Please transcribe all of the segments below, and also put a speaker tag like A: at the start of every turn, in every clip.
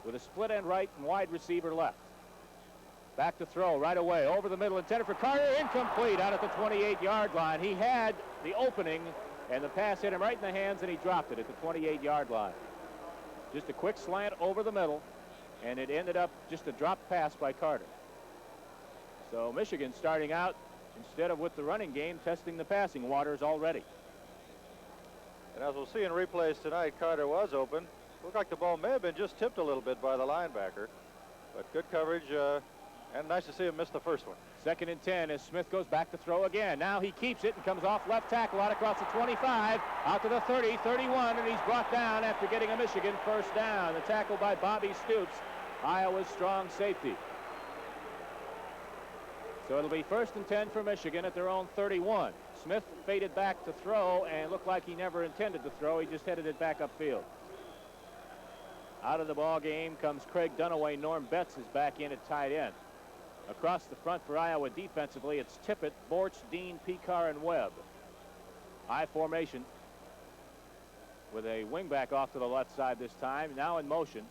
A: with a split end right and wide receiver left. Back to throw right away over the middle, intended for Carter, incomplete out at the 28-yard line. He had the opening, and the pass hit him right in the hands, and he dropped it at the 28-yard line. Just a quick slant over the middle, and it ended up just a drop pass by Carter. So Michigan starting out, instead of with the running game, testing the passing waters already.
B: And as we'll see in replays tonight, Carter was open. Looked like the ball may have been just tipped a little bit by the linebacker, but good coverage, and nice to see him miss the first one.
A: 2nd and 10 as Smith goes back to throw again. Now he keeps it and comes off left tackle out across the 25, out to the 30, 31, and he's brought down after getting a Michigan first down. The tackle by Bobby Stoops, Iowa's strong safety. So it'll be 1st and 10 for Michigan at their own 31. Smith faded back to throw and looked like he never intended to throw. He just headed it back upfield. Out of the ball game comes Craig Dunaway. Norm Betts is back in at tight end. Across the front for Iowa defensively, it's Tippett, Borch, Dean, Pekar, and Webb. I formation with a wingback off to the left side this time. Now in motion.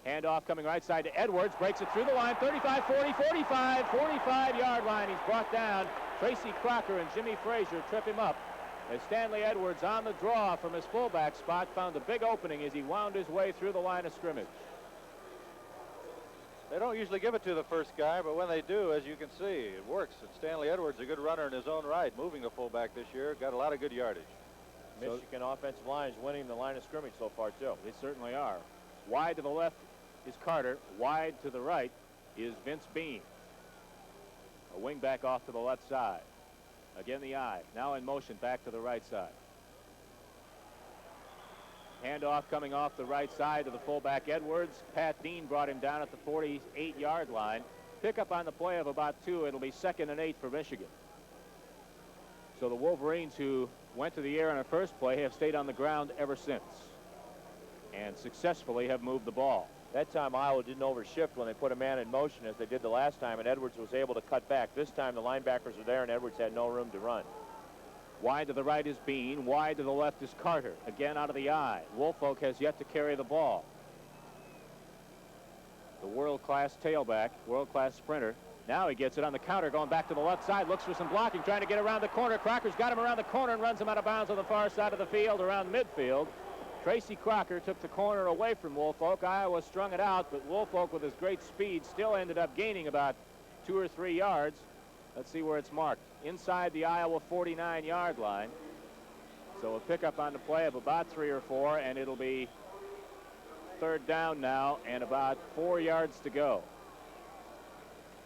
A: Handoff coming right side to Edwards. Breaks it through the line. 35, 40, 45, 45-yard line. He's brought down. Tracy Crocker and Jimmy Frazier trip him up as Stanley Edwards on the draw from his fullback spot found a big opening as he wound his way through the line of scrimmage.
B: They don't usually give it to the first guy, but when they do, as you can see, it works. And Stanley Edwards, a good runner in his own right, moving the fullback this year, got a lot of good yardage.
C: Michigan offensive line is winning the line of scrimmage so far, too.
A: They certainly are. Wide to the left is Carter. Wide to the right is Vince Bean. A wing back off to the left side. Again the eye. Now in motion back to the right side. Handoff coming off the right side to the fullback Edwards. Pat Dean brought him down at the 48-yard line. Pickup on the play of about 2. It'll be 2nd and 8 for Michigan. So the Wolverines, who went to the air on the first play, have stayed on the ground ever since and successfully have moved the ball.
C: That time Iowa didn't overshift when they put a man in motion as they did the last time, and Edwards was able to cut back. This time the linebackers were there and Edwards had no room to run.
A: Wide to the right is Bean. Wide to the left is Carter. Again out of the eye. Woolfolk has yet to carry the ball. The world-class tailback, world-class sprinter. Now he gets it on the counter, going back to the left side, looks for some blocking, trying to get around the corner. Crocker's got him around the corner and runs him out of bounds on the far side of the field, around midfield. Tracy Crocker took the corner away from Woolfolk. Iowa strung it out, but Woolfolk with his great speed still ended up gaining about 2 or 3 yards. Let's see where it's marked. Inside the Iowa 49-yard line. So a pickup on the play of about 3 or 4, and it'll be 3rd down now and about 4 yards to go.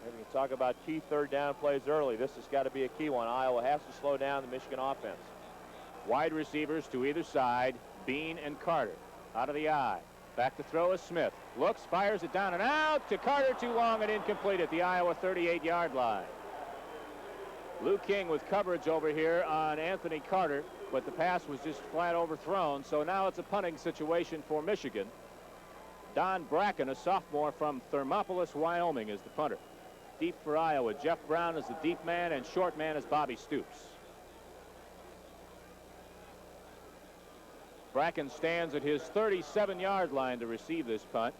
C: Maybe we can talk about key 3rd down plays early. This has got to be a key one. Iowa has to slow down the Michigan offense.
A: Wide receivers to either side, Bean and Carter. Out of the eye. Back to throw is Smith. Looks, fires it down and out to Carter, too long and incomplete at the Iowa 38-yard line. Lou King with coverage over here on Anthony Carter, but the pass was just flat overthrown, so now it's a punting situation for Michigan. Don Bracken, a sophomore from Thermopolis, Wyoming, is the punter. Deep for Iowa. Jeff Brown is the deep man, and short man is Bobby Stoops. Bracken stands at his 37-yard line to receive this punt.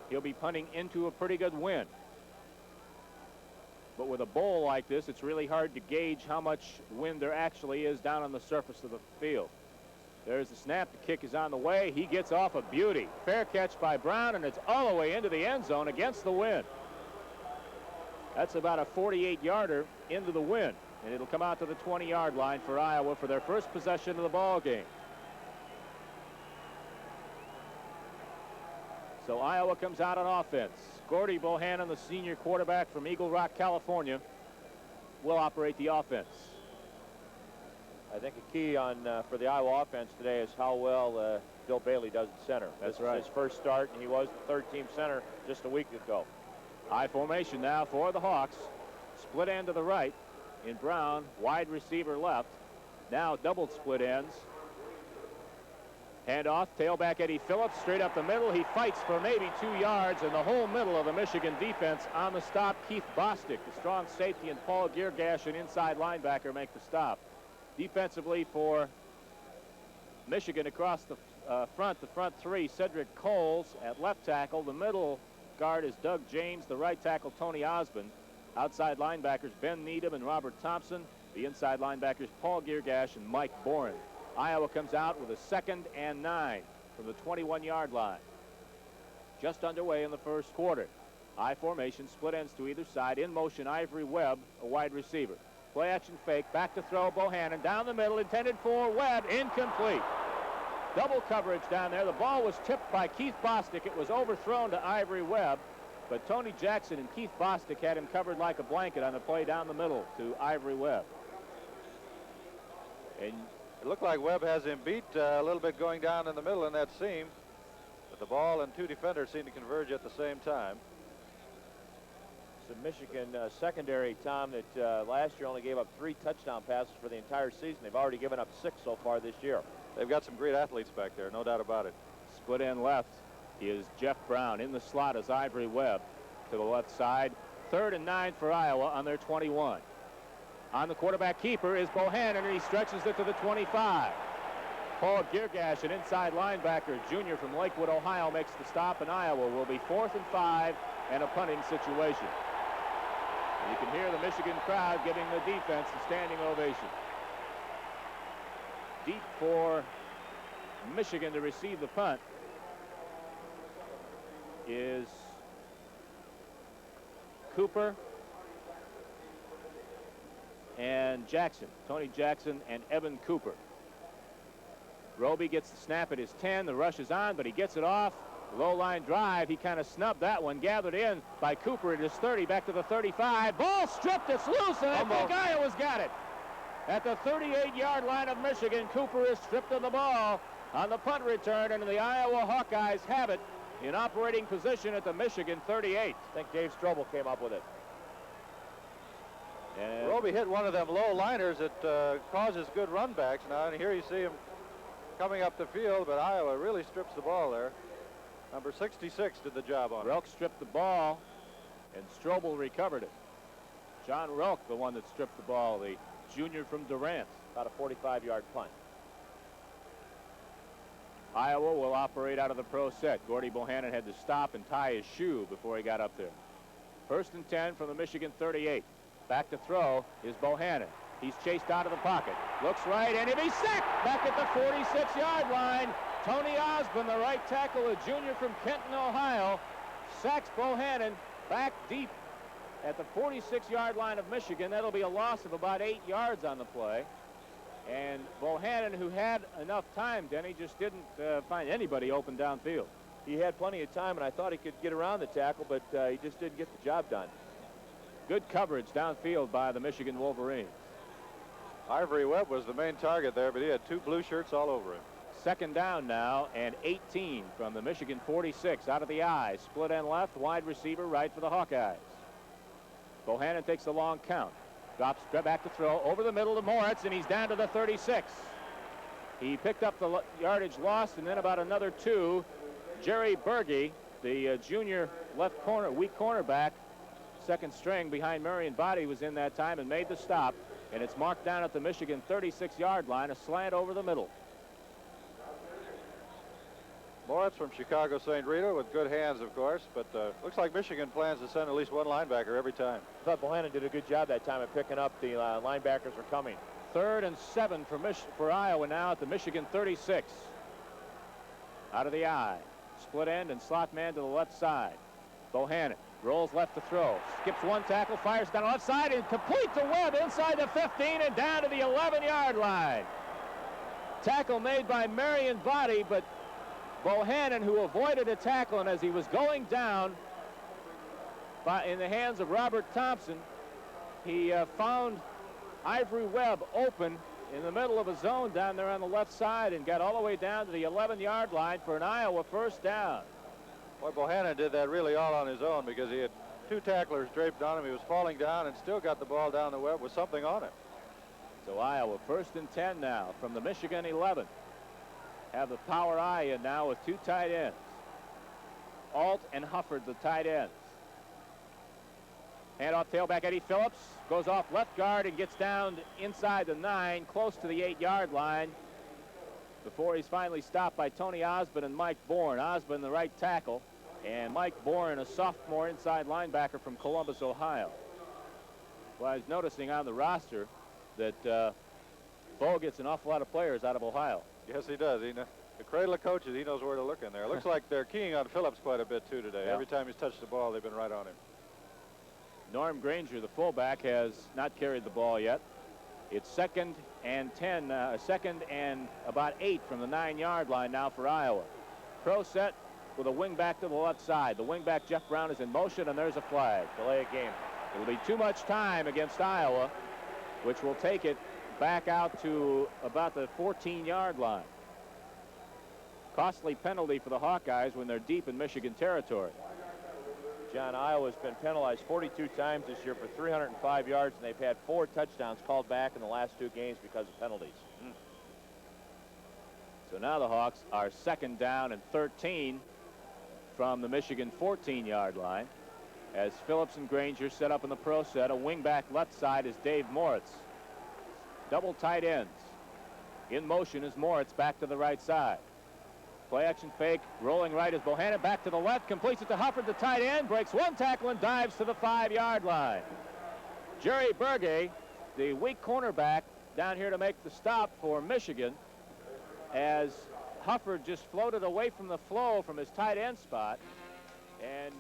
A: He'll be punting into a pretty good wind. But with a bowl like this, it's really hard to gauge how much wind there actually is down on the surface of the field. There's the snap. The kick is on the way. He gets off a beauty. Fair catch by Brown, and it's all the way into the end zone against the wind. That's about a 48-yarder into the wind, and it'll come out to the 20-yard line for Iowa for their first possession of the ball game. So Iowa comes out on offense. Gordy Bohannon, the senior quarterback from Eagle Rock, California, will operate the offense.
C: I think a key for the Iowa offense today is how well Bill Bailey does at center.
A: That's right.
C: His first start, and he was the 3rd-team center just a week ago.
A: High formation now for the Hawks. Split end to the right in Brown, wide receiver left. Now double split ends. Handoff, tailback Eddie Phillips, straight up the middle. He fights for maybe 2 yards, and the whole middle of the Michigan defense on the stop. Keith Bostic, the strong safety, and Paul Geargash, an inside linebacker, make the stop. Defensively for Michigan across the front, the front three, Cedric Coles at left tackle. The middle guard is Doug James. The right tackle, Tony Osmond. Outside linebackers, Ben Needham and Robert Thompson. The inside linebackers, Paul Geargash and Mike Boren. Iowa comes out with a 2nd and 9 from the 21-yard line. Just underway in the first quarter. I formation, split ends to either side. In motion, Ivory Webb, a wide receiver. Play action fake, back to throw, Bohannon down the middle, intended for Webb, incomplete. Double coverage down there. The ball was tipped by Keith Bostic. It was overthrown to Ivory Webb, but Tony Jackson and Keith Bostic had him covered like a blanket on the play down the middle to Ivory Webb.
B: And it looked like Webb has him beat a little bit going down in the middle in that seam, but the ball and 2 defenders seem to converge at the same time.
C: The Michigan secondary, Tom, that last year only gave up 3 touchdown passes for the entire season. They've already given up 6 so far this year.
B: They've got some great athletes back there, no doubt about it.
A: Split end left is Jeff Brown. In the slot is Ivory Webb to the left side. 3rd and 9 for Iowa on their 21. On the quarterback keeper is Bohannon, and he stretches it to the 25. Paul Geargash, an inside linebacker, junior from Lakewood, Ohio, makes the stop, and Iowa will be 4th and 5 and a punting situation. And you can hear the Michigan crowd giving the defense a standing ovation. Deep for Michigan to receive the punt is Cooper and Jackson. Tony Jackson and Evan Cooper. Roby gets the snap at his 10. The rush is on, but he gets it off. Low line drive. He kind of snubbed that one. Gathered in by Cooper at his 30, back to the 35. Ball stripped. It's loose, and I think Iowa's got it. At the 38-yard line of Michigan, Cooper is stripped of the ball on the punt return, and the Iowa Hawkeyes have it in operating position at the Michigan 38.
C: I think Dave Strobel came up with it.
B: And Roby hit one of them low liners that causes good run backs now, and here you see him coming up the field, but Iowa really strips the ball there. Number 66 did the job on it.
A: Relk stripped the ball, and Strobel recovered it. John Relk, the one that stripped the ball, the junior from Durant.
C: About a 45-yard punt.
A: Iowa will operate out of the pro set. Gordy Bohannon had to stop and tie his shoe before he got up there. 1st and 10 from the Michigan 38. Back to throw is Bohannon. He's chased out of the pocket. Looks right, and he'll be sacked back at the 46-yard line. Tony Osmond, the right tackle, a junior from Kenton, Ohio, sacks Bohannon back deep at the 46-yard line of Michigan. That'll be a loss of about 8 yards on the play. And Bohannon, who had enough time, Denny, just didn't find anybody open downfield.
C: He had plenty of time, and I thought he could get around the tackle, but he just didn't get the job done.
A: Good coverage downfield by the Michigan Wolverines.
B: Ivory Webb was the main target there, but he had 2 blue shirts all over him.
A: 2nd down now, and 18 from the Michigan 46. Out of the eye, split end left, wide receiver right for the Hawkeyes. Bohannon takes a long count. Drops back to throw over the middle to Moritz, and he's down to the 36. He picked up the yardage lost, and then about another 2. Jerry Berge, the junior left corner, weak cornerback, 2nd string behind Marion Body, was in that time and made the stop. And it's marked down at the Michigan 36-yard line, a slant over the middle.
B: Moritz from Chicago St. Rita with good hands, of course, but looks like Michigan plans to send at least 1 linebacker every time.
C: I thought Bohannon did a good job that time at picking up the linebackers are coming.
A: 3rd and 7 for Iowa now at the Michigan 36. Out of the eye. Split end and slot man to the left side. Bohannon rolls left to throw. Skips 1 tackle, fires down the left side, and complete to Webb inside the 15 and down to the 11-yard line. Tackle made by Marion Body, but Bohannon, who avoided a tackle, and as he was going down in the hands of Robert Thompson, he found Ivory Webb open in the middle of a zone down there on the left side and got all the way down to the 11-yard line for an Iowa 1st down.
B: Boy, Bohannon did that really all on his own because he had 2 tacklers draped on him. He was falling down and still got the ball down the Webb with something on it.
A: So Iowa 1st and 10 now from the Michigan 11. Have the power eye in now with 2 tight ends. Alt and Hufford, the tight ends. Handoff tailback Eddie Phillips goes off left guard and gets down inside the 9, close to the 8-yard line. before he's finally stopped by Tony Osborne and Mike Bourne. Osborne, the right tackle, and Mike Bourne, a sophomore inside linebacker from Columbus, Ohio. Well, I was noticing on the roster that Bo gets an awful lot of players out of Ohio.
B: Yes, he does. The cradle of coaches, he knows where to look in there. It looks like they're keying on Phillips quite a bit, too, today.
A: Yeah.
B: Every time he's touched the ball, they've been right on him.
A: Norm Granger, the fullback, has not carried the ball yet. It's 2nd and 10, 2nd and about 8 from the 9-yard line now for Iowa. Pro set with a wing back to the left side. The wing back, Jeff Brown, is in motion, and there's a flag. Delay of game. It will be too much time against Iowa, which will take it back out to about the 14-yard line. Costly penalty for the Hawkeyes when they're deep in Michigan territory.
C: John, Iowa's been penalized 42 times this year for 305 yards, and they've had 4 touchdowns called back in the last 2 games because of penalties.
A: So now the Hawks are 2nd down and 13 from the Michigan 14-yard line as Phillips and Granger set up in the pro set. A wingback left side is Dave Moritz. Double tight ends. In motion is Moritz back to the right side. Play action fake, rolling right is Bohannon, back to the left, completes it to Hufford, the tight end, breaks 1 tackle and dives to the 5-yard line. Jerry Berge, the weak cornerback, down here to make the stop for Michigan, as Hufford just floated away from the flow from his tight end spot and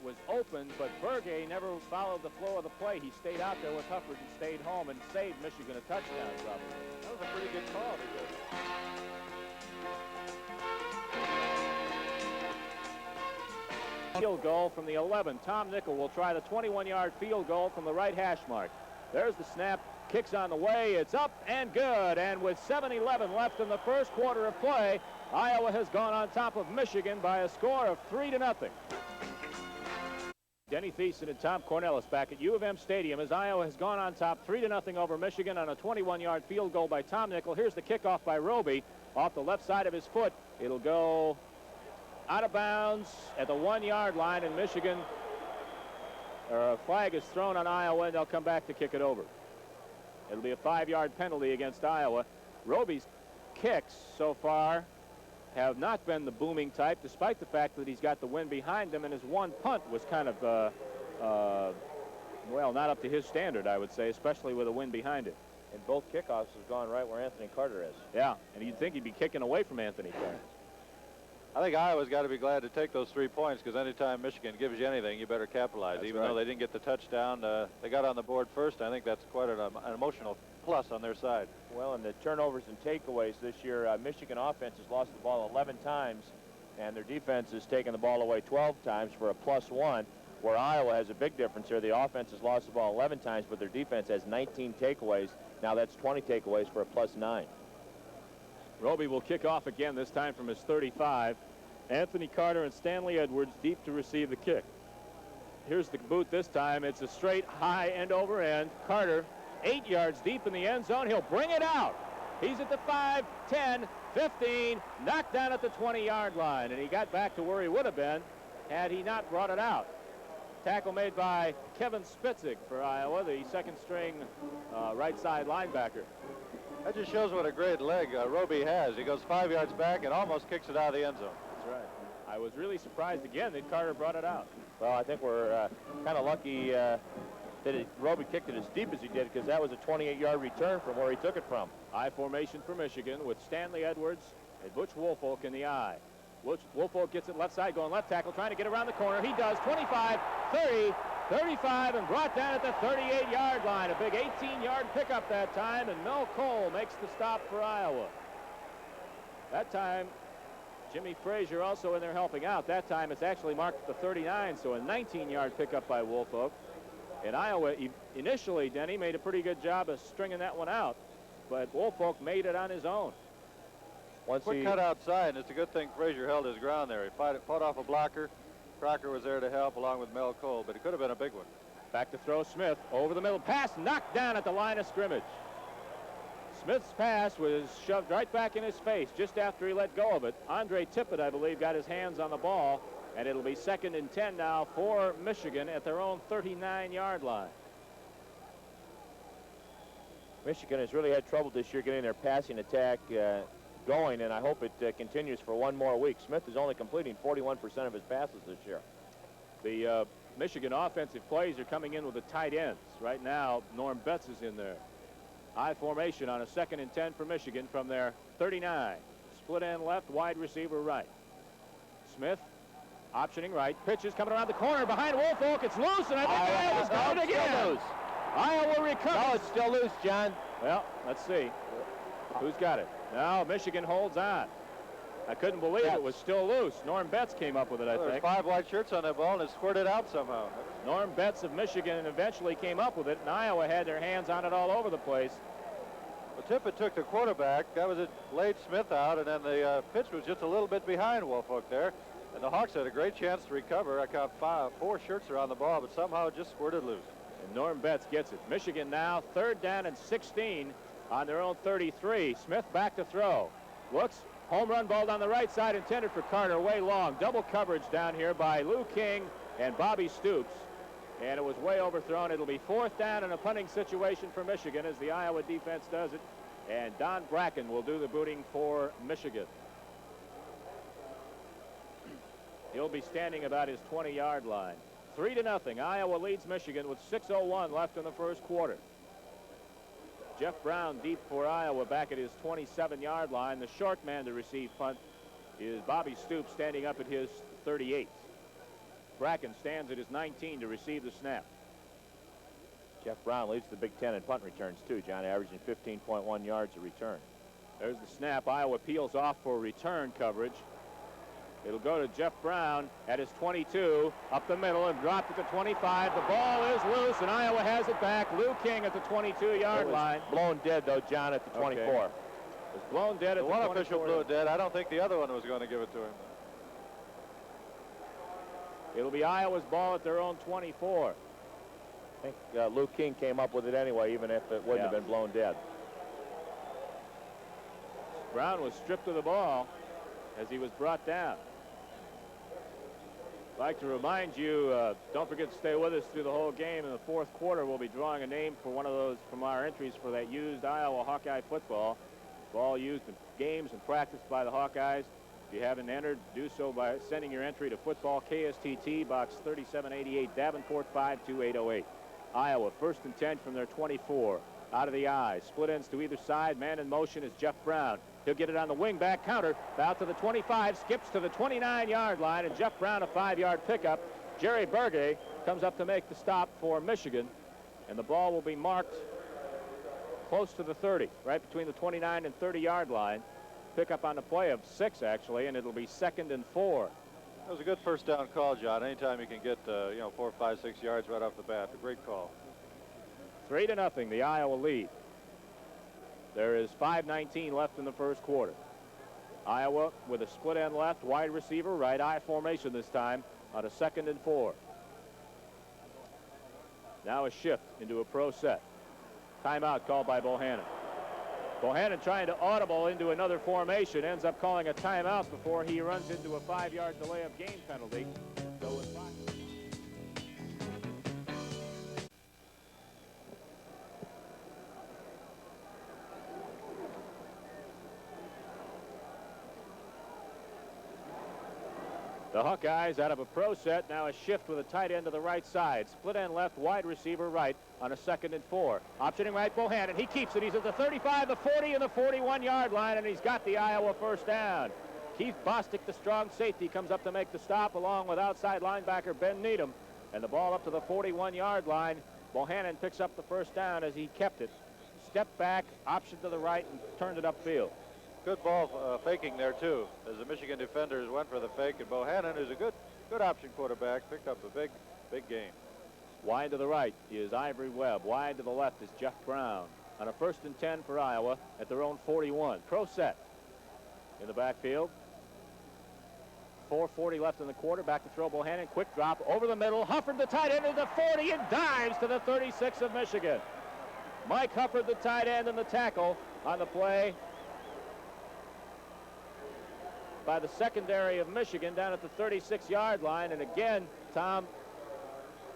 A: was open, but Berge never followed the flow of the play. He stayed out there with Hufford and stayed home and saved Michigan a touchdown, probably.
B: That was a pretty good call, because
A: field goal from the 11. Tom Nickel will try the 21-yard field goal from the right hash mark. There's the snap. Kicks on the way. It's up and good. And with 7:11 left in the first quarter of play, Iowa has gone on top of Michigan by a score of 3-0. Denny Thiessen and Tom Cornelis back at U of M Stadium as Iowa has gone on top 3-0 over Michigan on a 21-yard field goal by Tom Nickel. Here's the kickoff by Roby off the left side of his foot. It'll go out of bounds at the 1-yard line, and Michigan, or a flag is thrown on Iowa, and they'll come back to kick it over. It'll be a 5-yard penalty against Iowa. Roby's kicks so far have not been the booming type, despite the fact that he's got the wind behind him, and his one punt was kind of, well, not up to his standard, I would say, especially with a wind behind it.
C: And both kickoffs have gone right where Anthony Carter is.
A: Yeah, and you'd think he'd be kicking away from Anthony Carter.
B: I think Iowa's got to be glad to take those 3 points, because anytime Michigan gives you anything, you better capitalize.
A: That's
B: Even
A: right.
B: though they didn't get the touchdown, they got on the board first. I think that's quite an emotional plus on their side.
C: Well, in the turnovers and takeaways this year, Michigan offense has lost the ball 11 times, and their defense has taken the ball away 12 times for a +1, where Iowa has a big difference here. The offense has lost the ball 11 times, but their defense has 19 takeaways. Now that's 20 takeaways for a +9.
A: Roby will kick off again, this time from his 35. Anthony Carter and Stanley Edwards deep to receive the kick. Here's the boot this time. It's a straight high end over end. Carter 8 yards deep in the end zone. He'll bring it out. He's at the 5, 10, 15, knocked down at the 20-yard line, and he got back to where he would have been had he not brought it out. Tackle made by Kevin Spitzig for Iowa, the second-string right side linebacker.
B: That just shows what a great leg Roby has. He goes 5 yards back and almost kicks it out of the end zone.
A: That's right. I was really surprised again that Carter brought it out.
C: Well, I think we're kind of lucky that Roby kicked it as deep as he did, because that was a 28-yard return from where he took it from.
A: I formation for Michigan with Stanley Edwards and Butch Woolfolk in the I. Woolfolk gets it left side, going left tackle, trying to get around the corner. He does. 25, 30, 35, and brought down at the 38-yard line. A big 18-yard pickup that time, and Mel Cole makes the stop for Iowa. That time, Jimmy Frazier also in there helping out. That time it's actually marked at the 39, so a 19-yard pickup by Woolfolk. And Iowa initially, Denny, made a pretty good job of stringing that one out, but Woolfolk made it on his own.
B: Quick cut outside, and it's a good thing Frazier held his ground there. He fought off a blocker. Crocker was there to help along with Mel Cole, but it could have been a big one.
A: Back to throw Smith, over the middle, pass knocked down at the line of scrimmage. Smith's pass was shoved right back in his face just after he let go of it. Andre Tippett, I believe, got his hands on the ball, and it'll be 2nd and 10 now for Michigan at their own 39-yard line.
C: Michigan has really had trouble this year getting their passing attack going, and I hope it continues for one more week. Smith is only completing 41% of his passes this year.
A: The Michigan offensive plays are coming in with the tight ends. Right now, Norm Betts is in there. I formation on a 2nd and 10 for Michigan from their 39. Split end left, wide receiver right. Smith optioning right. Pitches coming around the corner behind Woolfolk. It's loose, and I think Iowa's got it again.
C: Loose.
A: Iowa recovers.
C: No, it's still loose, John.
A: Well, let's see. Who's got it? Now Michigan holds on. I couldn't believe it was still loose. Norm Betts came up with it, I think.
B: There's 5 white shirts on that ball, and it squirted out somehow.
A: Norm Betts of Michigan eventually came up with it, and Iowa had their hands on it all over the place.
B: Well, Tippett took the quarterback. That was it, laid Smith out, and then the pitch was just a little bit behind Woolfolk there. And the Hawks had a great chance to recover. I count 4 shirts are on the ball, but somehow it just squirted loose.
A: And Norm Betts gets it. Michigan now 3rd down and 16 on their own 33. Smith back to throw. Looks. Home run ball down the right side intended for Carter, way long. Double coverage down here by Lou King and Bobby Stoops. And it was way overthrown. It'll be 4th down in a punting situation for Michigan as the Iowa defense does it. And Don Bracken will do the booting for Michigan. He'll be standing about his 20-yard line. 3-0. Iowa leads Michigan with 6:01 left in the first quarter. Jeff Brown deep for Iowa back at his 27-yard line. The short man to receive punt is Bobby Stoops standing up at his 38. Bracken stands at his 19 to receive the snap.
C: Jeff Brown leads the Big Ten in punt returns too, John, averaging 15.1 yards a return.
A: There's the snap. Iowa peels off for return coverage. It'll go to Jeff Brown at his 22, up the middle and dropped at the 25. The ball is loose, and Iowa has it back. Lou King at the 22-yard line.
C: Blown dead, though, John, at the 24.
A: Okay. It was blown dead at the 24.
B: One official blew it dead. I don't think the other one was going to give it to him.
A: It'll be Iowa's ball at their own 24.
C: I think Lou King came up with it anyway, even if it wouldn't have been blown dead.
A: Brown was stripped of the ball as he was brought down. I'd like to remind you, don't forget to stay with us through the whole game. In the 4th quarter, we'll be drawing a name for one of those from our entries for that used Iowa Hawkeye football. Ball used in games and practiced by the Hawkeyes. If you haven't entered, do so by sending your entry to football KSTT, box 3788, Davenport 52808. Iowa 1st and 10 from their 24. Out of the eye. Split ends to either side. Man in motion is Jeff Brown. He'll get it on the wing back counter. Out to the 25. Skips to the 29-yard line. And Jeff Brown a 5-yard pickup. Jerry Berge comes up to make the stop for Michigan. And the ball will be marked close to the 30. Right between the 29 and 30-yard line. Pickup on the play of 6, actually. And it'll be 2nd and 4.
B: That was a good first down call, John. Anytime you can get, 4, 5, 6 yards right off the bat. A great call.
A: 3-0, the Iowa lead. There is 5:19 left in the first quarter. Iowa with a split end left, wide receiver right, I formation this time on a 2nd and 4. Now a shift into a pro set. Timeout called by Bohannon. Bohannon trying to audible into another formation, ends up calling a timeout before he runs into a 5-yard delay of game penalty. So with 5. The Hawkeyes out of a pro set, now a shift with a tight end to the right side. Split end left, wide receiver right on a 2nd and 4. Optioning right, Bohannon. He keeps it. He's at the 35, the 40, and the 41-yard line, and he's got the Iowa first down. Keith Bostic, the strong safety, comes up to make the stop along with outside linebacker Ben Needham. And the ball up to the 41-yard line. Bohannon picks up the first down as he kept it. Step back, option to the right, and turned it upfield.
B: Good ball faking there, too, as the Michigan defenders went for the fake. And Bohannon, who's a good option quarterback, picked up a big gain.
A: Wide to the right is Ivory Webb. Wide to the left is Jeff Brown. On a 1st and 10 for Iowa at their own 41. Pro set in the backfield. 4:40 left in the quarter. Back to throw Bohannon. Quick drop over the middle. Hufford, the tight end, to the 40 and dives to the 36 of Michigan. Mike Hufford, the tight end, and the tackle on the play by the secondary of Michigan down at the 36-yard line. And again, Tom,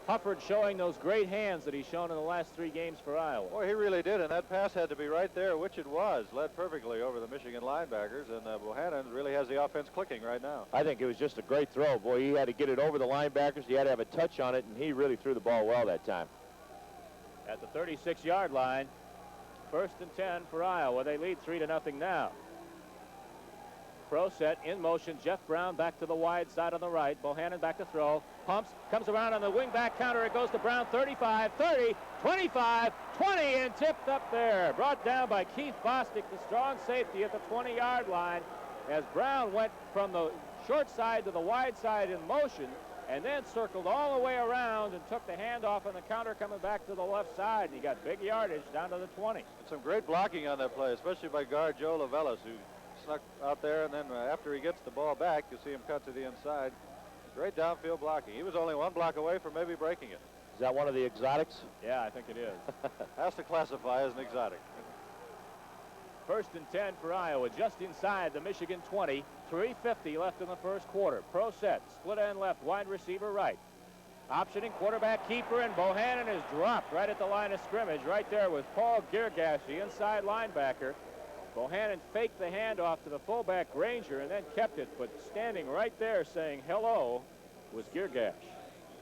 A: Hufford showing those great hands that he's shown in the last 3 games for Iowa.
B: Boy, he really did, and that pass had to be right there, which it was. Led perfectly over the Michigan linebackers, and Bohannon really has the offense clicking right now.
C: I think it was just a great throw. Boy, he had to get it over the linebackers. He had to have a touch on it, and he really threw the ball well that time.
A: At the 36-yard line, 1st and 10 for Iowa. They lead 3-0 now. Pro set in motion. Jeff Brown back to the wide side on the right. Bohannon back to throw. Pumps, comes around on the wing back counter. It goes to Brown. 35, 30, 25, 20, and tipped up there. Brought down by Keith Bostic, the strong safety at the 20-yard line, as Brown went from the short side to the wide side in motion, and then circled all the way around and took the handoff on the counter coming back to the left side. And he got big yardage down to the 20.
B: And some great blocking on that play, especially by guard Joe Lavellis, who snuck out there, and then after he gets the ball back, you'll see him cut to the inside. Great downfield blocking. He was only 1 block away from maybe breaking it.
C: Is that one of the exotics?
A: Yeah, I think it is.
B: Has to classify as an exotic.
A: 1st and 10 for Iowa, just inside the Michigan 20. 3:50 left in the first quarter. Pro set, split end left, wide receiver right. Optioning quarterback keeper, and Bohannon is dropped right at the line of scrimmage, right there with Paul Girgash, the inside linebacker. Bohannon faked the handoff to the fullback Granger and then kept it, but standing right there saying hello was Girgash.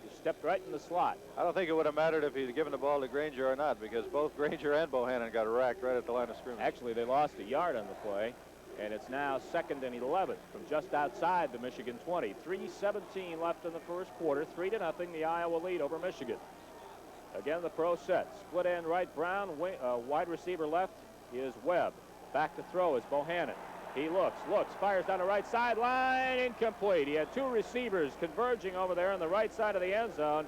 A: He stepped right in the slot.
B: I don't think it would have mattered if he'd given the ball to Granger or not, because both Granger and Bohannon got racked right at the line of scrimmage.
A: Actually, they lost a yard on the play, and it's now 2nd and 11 from just outside the Michigan 20. 3:17 left in the first quarter. 3-0, the Iowa lead over Michigan. Again, the pro set. Split end right, Brown. Wide receiver left is Webb. Back to throw is Bohannon. He looks, fires down the right sideline, incomplete. He had 2 receivers converging over there on the right side of the end zone.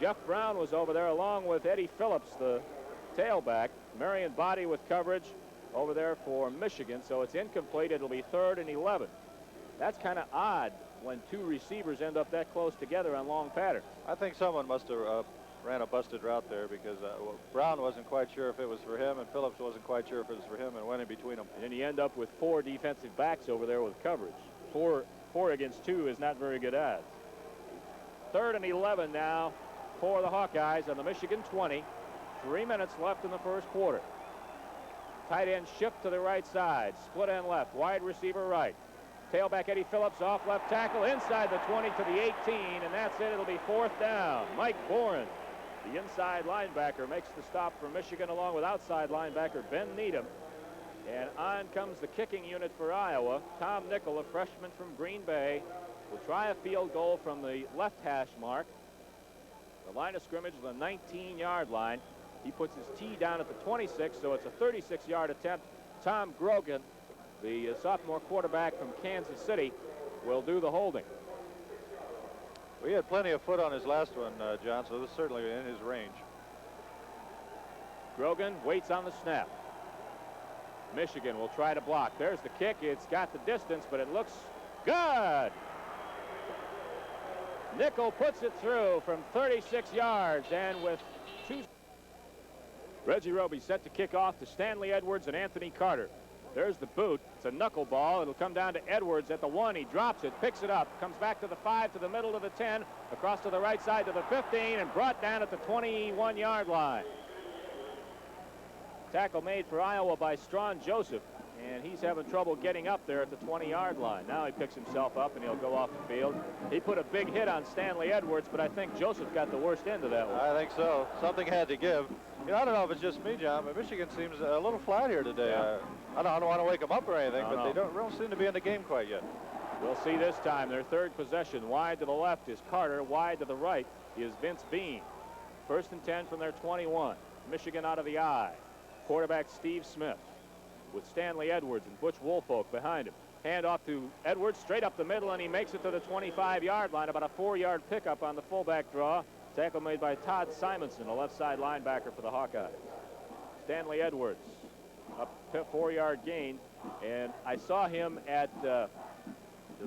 A: Jeff Brown was over there along with Eddie Phillips, the tailback. Marion Body with coverage over there for Michigan, so it's incomplete. It'll be 3rd and 11. That's kind of odd when 2 receivers end up that close together on long patterns.
B: I think someone must have ran a busted route there, because Brown wasn't quite sure if it was for him, and Phillips wasn't quite sure if it was for him, and went in between them.
A: And then you end up with 4 defensive backs over there with coverage. 4 against 2 is not very good odds. 3rd and 11 now for the Hawkeyes on the Michigan 20. 3 minutes left in the first quarter. Tight end shift to the right side. Split end left. Wide receiver right. Tailback Eddie Phillips off left tackle inside the 20 to the 18, and that's it. It'll be 4th down. Mike Boren, the inside linebacker, makes the stop for Michigan along with outside linebacker Ben Needham. And on comes the kicking unit for Iowa. Tom Nickel, a freshman from Green Bay, will try a field goal from the left hash mark. The line of scrimmage is the 19-yard line. He puts his tee down at the 26, so it's a 36-yard attempt. Tom Grogan, the sophomore quarterback from Kansas City, will do the holding.
B: We had plenty of foot on his last one, John, so this is certainly in his range.
A: Grogan waits on the snap. Michigan will try to block. There's the kick. It's got the distance, but it looks good. Nickel puts it through from 36 yards, and with 2. Reggie Roby set to kick off to Stanley Edwards and Anthony Carter. There's the boot. It's a knuckleball. It'll come down to Edwards at the 1. He drops it, picks it up, comes back to the 5, to the middle of the 10, across to the right side to the 15, and brought down at the 21-yard line. Tackle made for Iowa by Strawn Joseph, and he's having trouble getting up there at the 20-yard line. Now he picks himself up, and he'll go off the field. He put a big hit on Stanley Edwards, but I think Joseph got the worst end of that one.
B: I think so. Something had to give. You know, I don't know if it's just me, John, but Michigan seems a little flat here today.
A: Yeah.
B: I don't want to wake them up or anything,
A: No,
B: but they don't seem to be in the game quite yet.
A: We'll see this time. Their 3rd possession. Wide to the left is Carter. Wide to the right is Vince Bean. 1st and 10 from their 21. Michigan out of the eye. Quarterback Steve Smith with Stanley Edwards and Butch Woolfolk behind him. Hand off to Edwards straight up the middle, and he makes it to the 25-yard line. About a 4-yard pickup on the fullback draw. Tackle made by Todd Simonson, a left side linebacker for the Hawkeyes. Stanley Edwards up 4-yard gain, and I saw him at the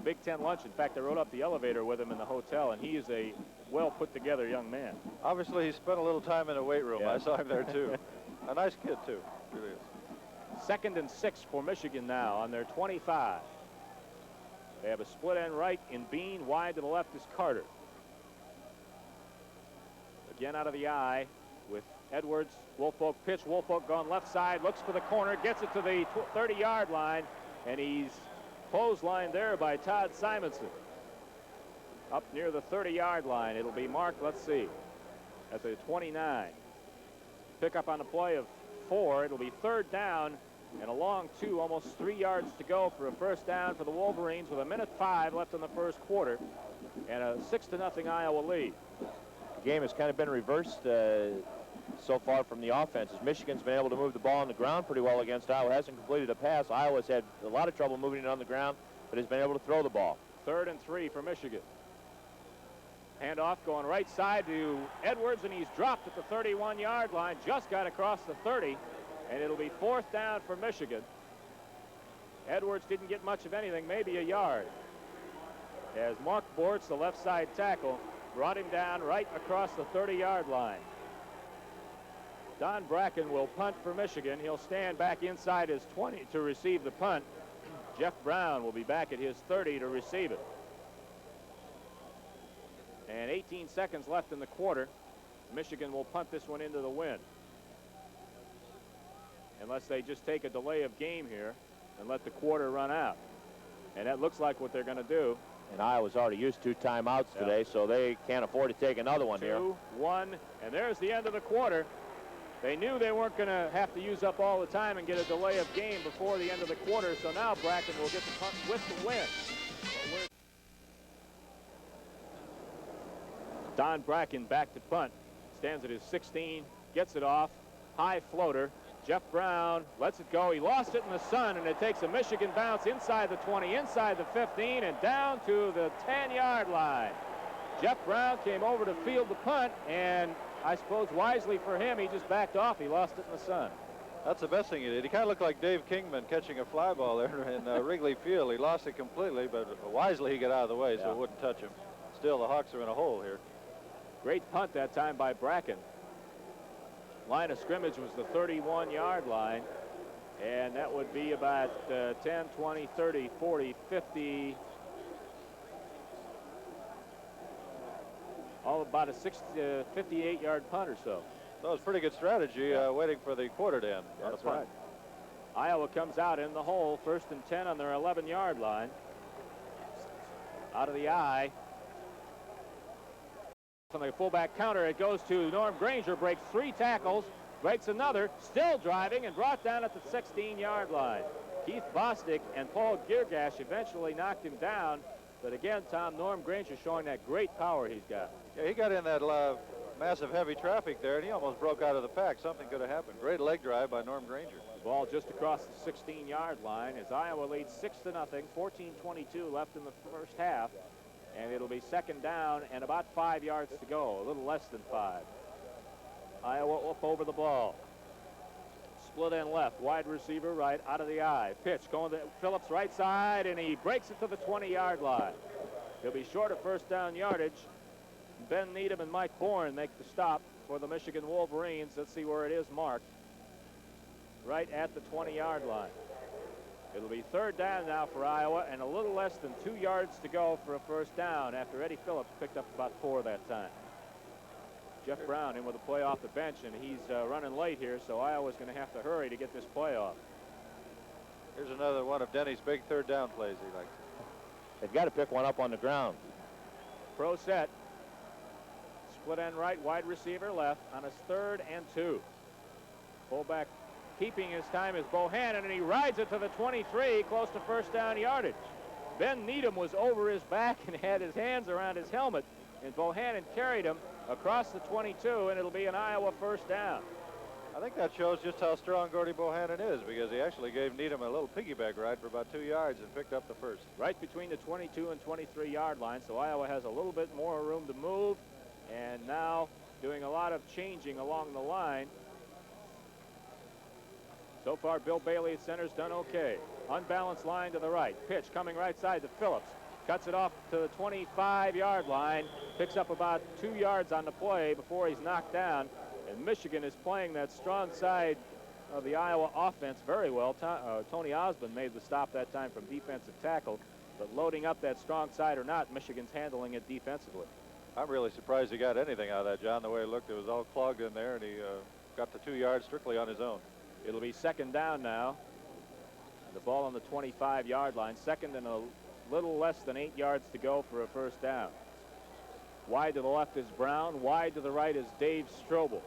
A: Big Ten lunch. In fact, I rode up the elevator with him in the hotel, and he is a well put together young man.
B: Obviously, he spent a little time in the weight room.
A: Yeah.
B: I saw him there too. A nice kid too. Really is.
A: 2nd and 6 for Michigan now on their 25. They have a split end right in Bean. Wide to the left is Carter. Again out of the eye with Edwards. Woolfolk pitch. Woolfolk gone left side. Looks for the corner. Gets it to the 30-yard line. And he's clotheslined there by Todd Simonson. Up near the 30-yard line. It'll be marked, let's see, at the 29. Pick up on the play of 4. It'll be 3rd down and a long 2, almost 3 yards to go for a first down for the Wolverines with 1:05 left in the first quarter and a 6-0 Iowa lead.
C: The game has kind of been reversed so far from the offenses. Michigan's been able to move the ball on the ground pretty well against Iowa. Hasn't completed a pass. Iowa's had a lot of trouble moving it on the ground, but has been able to throw the ball.
A: 3rd and 3 for Michigan. Handoff going right side to Edwards, and he's dropped at the 31-yard line. Just got across the 30, and it'll be 4th down for Michigan. Edwards didn't get much of anything, maybe a yard, as Mark Bortz, the left side tackle, brought him down right across the 30-yard line. Don Bracken will punt for Michigan. He'll stand back inside his 20 to receive the punt. Jeff Brown will be back at his 30 to receive it. And 18 seconds left in the quarter. Michigan will punt this one into the wind, unless they just take a delay of game here and let the quarter run out. And that looks like what they're going to do.
C: And Iowa's already used 2 timeouts today, so they can't afford to take another one here.
A: 2-1, and there's the end of the quarter. They knew they weren't going to have to use up all the time and get a delay of game before the end of the quarter, so now Bracken will get the punt with the win. Don Bracken back to punt. Stands at his 16, gets it off. High floater. Jeff Brown lets it go. He lost it in the sun, and it takes a Michigan bounce inside the 20, inside the 15, and down to the 10-yard line. Jeff Brown came over to field the punt, and I suppose wisely for him, he just backed off. He lost it in the sun.
B: That's the best thing he did. He kind of looked like Dave Kingman catching a fly ball there in Wrigley Field. He lost it completely, but wisely he got out of the way so it wouldn't touch him. Still, the Hawks are in a hole here.
A: Great punt that time by Bracken. Line of scrimmage was the 31-yard line, and that would be about 10, 20, 30, 40, 50, all about a 58-yard punt or so.
B: That was pretty good strategy, waiting for the quarter to end.
A: That's right. Iowa comes out in the hole, 1st and 10 on their 11-yard line. Out of the eye. From the fullback counter, it goes to Norm Granger, breaks 3 tackles, breaks another, still driving, and brought down at the 16-yard line. Keith Bostic and Paul Giergash eventually knocked him down, but again, Tom, Norm Granger showing that great power he's got.
B: Yeah, he got in that massive heavy traffic there, and he almost broke out of the pack. Something could have happened. Great leg drive by Norm Granger.
A: The ball just across the 16-yard line as Iowa leads 6-0, 14:22 left in the first half. And it'll be 2nd down and about 5 yards to go, a little less than 5. Iowa up over the ball. Split end left, wide receiver right, out of the eye. Pitch going to Phillips right side, and he breaks it to the 20-yard line. He'll be short of 1st down yardage. Ben Needham and Mike Bourne make the stop for the Michigan Wolverines. Let's see where it is marked. Right at the 20-yard line. It'll be 3rd down now for Iowa, and a little less than 2 yards to go for a first down after Eddie Phillips picked up about 4 that time. Jeff Brown in with a play off the bench, and he's running late here, so Iowa's going to have to hurry to get this play off.
B: Here's another one of Denny's big 3rd down plays he likes.
C: They've got to pick one up on the ground.
A: Pro set. Split end right, wide receiver left on his 3rd and 2. Fullback keeping his time is Bohannon, and he rides it to the 23, close to 1st down yardage. Ben Needham was over his back and had his hands around his helmet, and Bohannon carried him across the 22, and it'll be an Iowa 1st down.
B: I think that shows just how strong Gordy Bohannon is, because he actually gave Needham a little piggyback ride for about 2 yards and picked up the 1st.
A: Right between the 22 and 23-yard line, so Iowa has a little bit more room to move, and now doing a lot of changing along the line. So far, Bill Bailey at center's done okay. Unbalanced line to the right. Pitch coming right side to Phillips. Cuts it off to the 25-yard line. Picks up about 2 yards on the play before he's knocked down. And Michigan is playing that strong side of the Iowa offense very well. Tony Osmond made the stop that time from defensive tackle. But loading up that strong side or not, Michigan's handling it defensively.
B: I'm really surprised he got anything out of that, John, the way it looked. It was all clogged in there, and he got the 2 yards strictly on his own.
A: It'll be second down now. The ball on the 25-yard line. Second and a little less than 8 yards to go for a first down. Wide to the left is Brown. Wide to the right is Dave Strobel.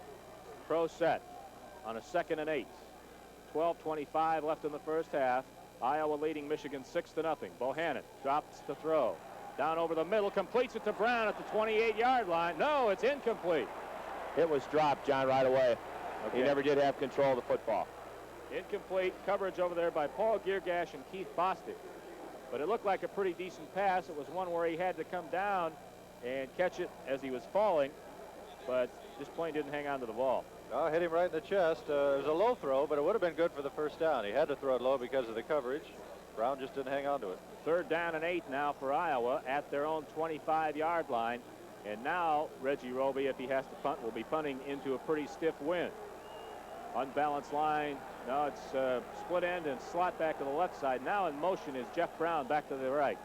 A: Pro set on a 2nd and 8. 12:25 left in the first half. Iowa leading Michigan 6-0. Bohannon drops to throw. Down over the middle, completes it to Brown at the 28-yard line. No, it's incomplete.
C: It was dropped, John, right away.
A: Okay.
C: He never did have control of the football.
A: Incomplete coverage over there by Paul Giergash and Keith Bostic. But it looked like a pretty decent pass. It was one where he had to come down and catch it as he was falling, but just plain didn't hang on to the ball.
B: Oh, hit him right in the chest. It was a low throw, but it would have been good for the first down. He had to throw it low because of the coverage. Brown just didn't hang on to it.
A: 3rd down and 8 now for Iowa at their own 25-yard line. And now Reggie Roby, if he has to punt, will be punting into a pretty stiff wind. Unbalanced line. Now it's split end and slot back to the left side. Now in motion is Jeff Brown back to the right.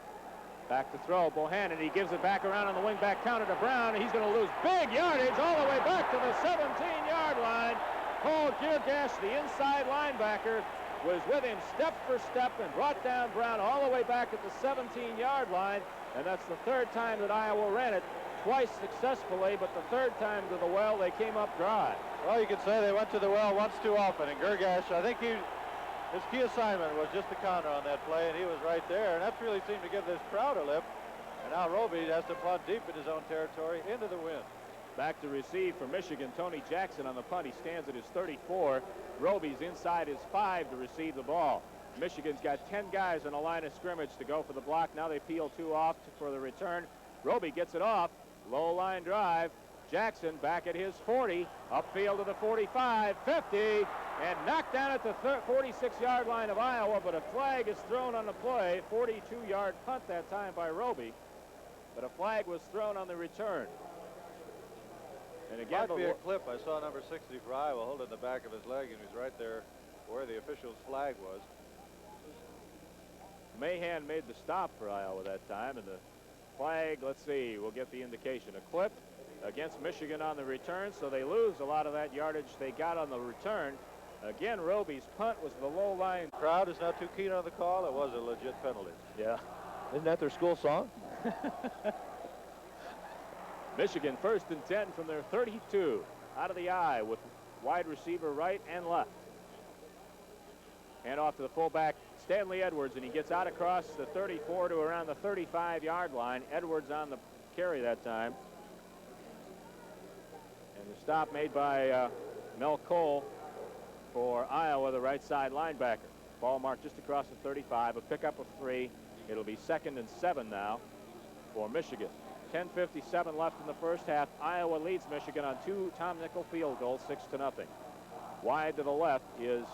A: Back to throw. Bohannon, he gives it back around on the wing back counter to Brown. He's going to lose big yardage all the way back to the 17-yard line. Paul Giergash, the inside linebacker, was with him step for step and brought down Brown all the way back at the 17-yard line. And that's the 3rd time that Iowa ran it. Twice successfully, but the 3rd time to the well, they came up dry.
B: Well, you could say they went to the well once too often. And Giergash, I think his key assignment was just the counter on that play, and he was right there. And that really seemed to give this crowd a lift. And now Roby has to punt deep in his own territory into the wind.
A: Back to receive for Michigan, Tony Jackson on the punt. He stands at his 34. Roby's inside his 5 to receive the ball. Michigan's got 10 guys on a line of scrimmage to go for the block. Now they peel 2 off for the return. Roby gets it off. Low line drive. Jackson back at his 40. Upfield to the 45, 50, and knocked down at the 46-yard line of Iowa, but a flag is thrown on the play. 42-yard punt that time by Roby, but a flag was thrown on the return. And again,
B: Might be a clip. I saw number 60 for Iowa holding the back of his leg, and he's right there where the official's flag was.
A: Mahan made the stop for Iowa that time, and the flag, let's see, we'll get the indication. A clip against Michigan on the return, so they lose a lot of that yardage they got on the return. Again, Roby's punt was the low line.
B: Crowd is not too keen on the call. It was a legit penalty.
A: Yeah.
C: Isn't that their school song?
A: Michigan 1st and 10 from their 32. Out of the eye with wide receiver right and left. And off to the fullback, Stanley Edwards, and he gets out across the 34 to around the 35-yard line. Edwards on the carry that time. And the stop made by Mel Cole for Iowa, the right side linebacker. Ball marked just across the 35, a pickup of 3. It'll be 2nd and 7 now for Michigan. 10:57 left in the first half. Iowa leads Michigan on 2 Tom Nickel field goals, 6-0. Wide to the left is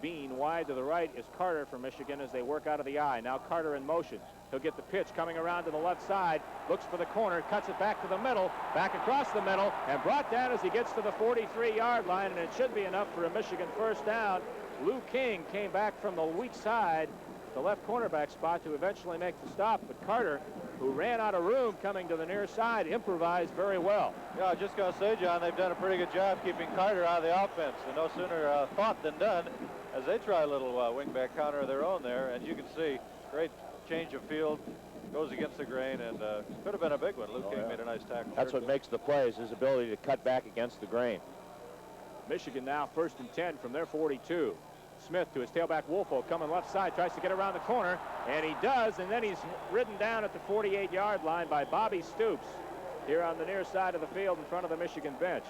A: Bean. Wide to the right is Carter for Michigan as they work out of the eye. Now Carter in motion. He'll get the pitch coming around to the left side, looks for the corner, cuts it back to the middle, back across the middle, and brought down as he gets to the 43-yard line, and it should be enough for a Michigan first down. Lou King came back from the weak side, the left cornerback spot, to eventually make the stop, but Carter, who ran out of room coming to the near side, improvised very well.
B: Yeah, I was just going to say, John, they've done a pretty good job keeping Carter out of the offense, and no sooner thought than done as they try a little wingback counter of their own there, and you can see great change of field, goes against the grain, and could have been a big one. Luke King made a nice tackle.
C: That's what makes the plays, his ability to cut back against the grain.
A: Michigan now 1st and 10 from their 42. Smith to his tailback Woolfolk coming left side, tries to get around the corner, and he does, and then he's ridden down at the 48-yard line by Bobby Stoops here on the near side of the field in front of the Michigan bench.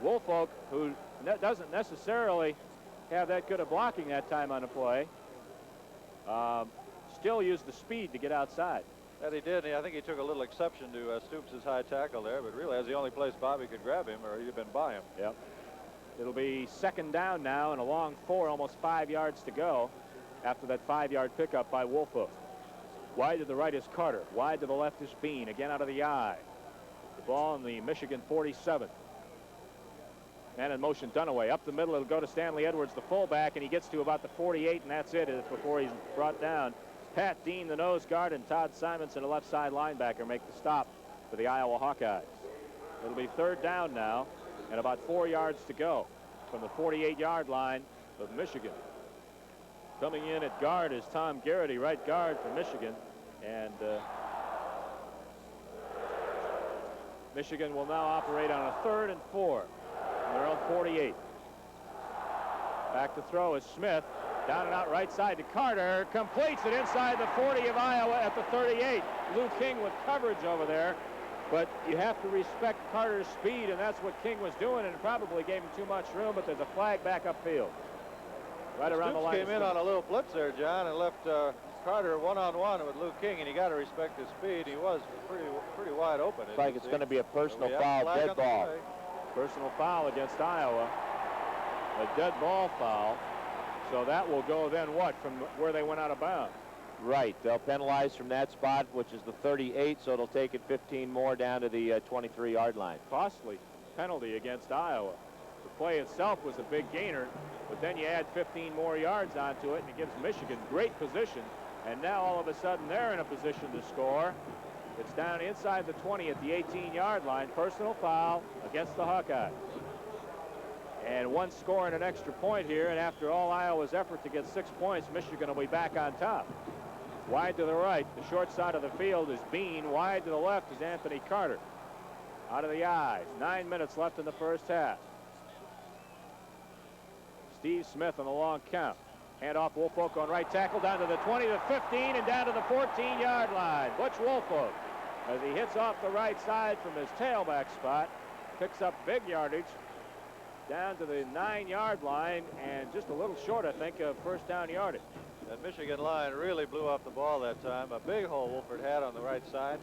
A: Woolfolk, who doesn't necessarily have that good of blocking that time on the play, still used the speed to get outside.
B: That he did. I think he took a little exception to Stoops' high tackle there, but really that's the only place Bobby could grab him, or he'd have been by him.
A: Yep. It'll be 2nd down now and a long 4, almost 5 yards to go after that 5-yard pickup by Woolfolk. Wide to the right is Carter. Wide to the left is Bean, again out of the eye. The ball in the Michigan 47. And in motion, Dunaway. Up the middle, it'll go to Stanley Edwards, the fullback, and he gets to about the 48, and that's it before he's brought down. Pat Dean, the nose guard, and Todd Simonson, a left side linebacker, make the stop for the Iowa Hawkeyes. It'll be third down now and about 4 yards to go from the 48-yard line of Michigan. Coming in at guard is Tom Garrity, right guard for Michigan. And Michigan will now operate on a 3rd and 4 from their own 48. Back to throw is Smith. Down and out right side to Carter. Completes it inside the 40 of Iowa at the 38. Lou King with coverage over there. But you have to respect Carter's speed, and that's what King was doing, and probably gave him too much room, but there's a flag back upfield. Right around the line.
B: Came in on a little blitz there, John, and left Carter one-on-one with Lou King, and you got to respect his speed. He was pretty wide open.
C: Looks like it's going to be a personal foul, dead ball.
A: Personal foul against Iowa. A dead ball foul. So that will go then what, from where they went out of bounds?
C: Right. They'll penalize from that spot, which is the 38, so it'll take it 15 more down to the 23-yard line.
A: Costly penalty against Iowa. The play itself was a big gainer, but then you add 15 more yards onto it, and it gives Michigan great position. And now all of a sudden they're in a position to score. It's down inside the 20 at the 18-yard line. Personal foul against the Hawkeyes. And one score and an extra point here, and after all Iowa's effort to get 6 points, Michigan will be back on top. Wide to the right, the short side of the field is Bean. Wide to the left is Anthony Carter. Out of the eyes. 9 minutes left in the first half. Steve Smith on the long count. Hand off Woolfolk on right tackle down to the 20, the 15, and down to the 14-yard line. Butch Woolfolk, as he hits off the right side from his tailback spot, picks up big yardage down to the 9-yard line, and just a little short, I think, of first down yardage.
B: That Michigan line really blew off the ball that time. A big hole Wolford had on the right side.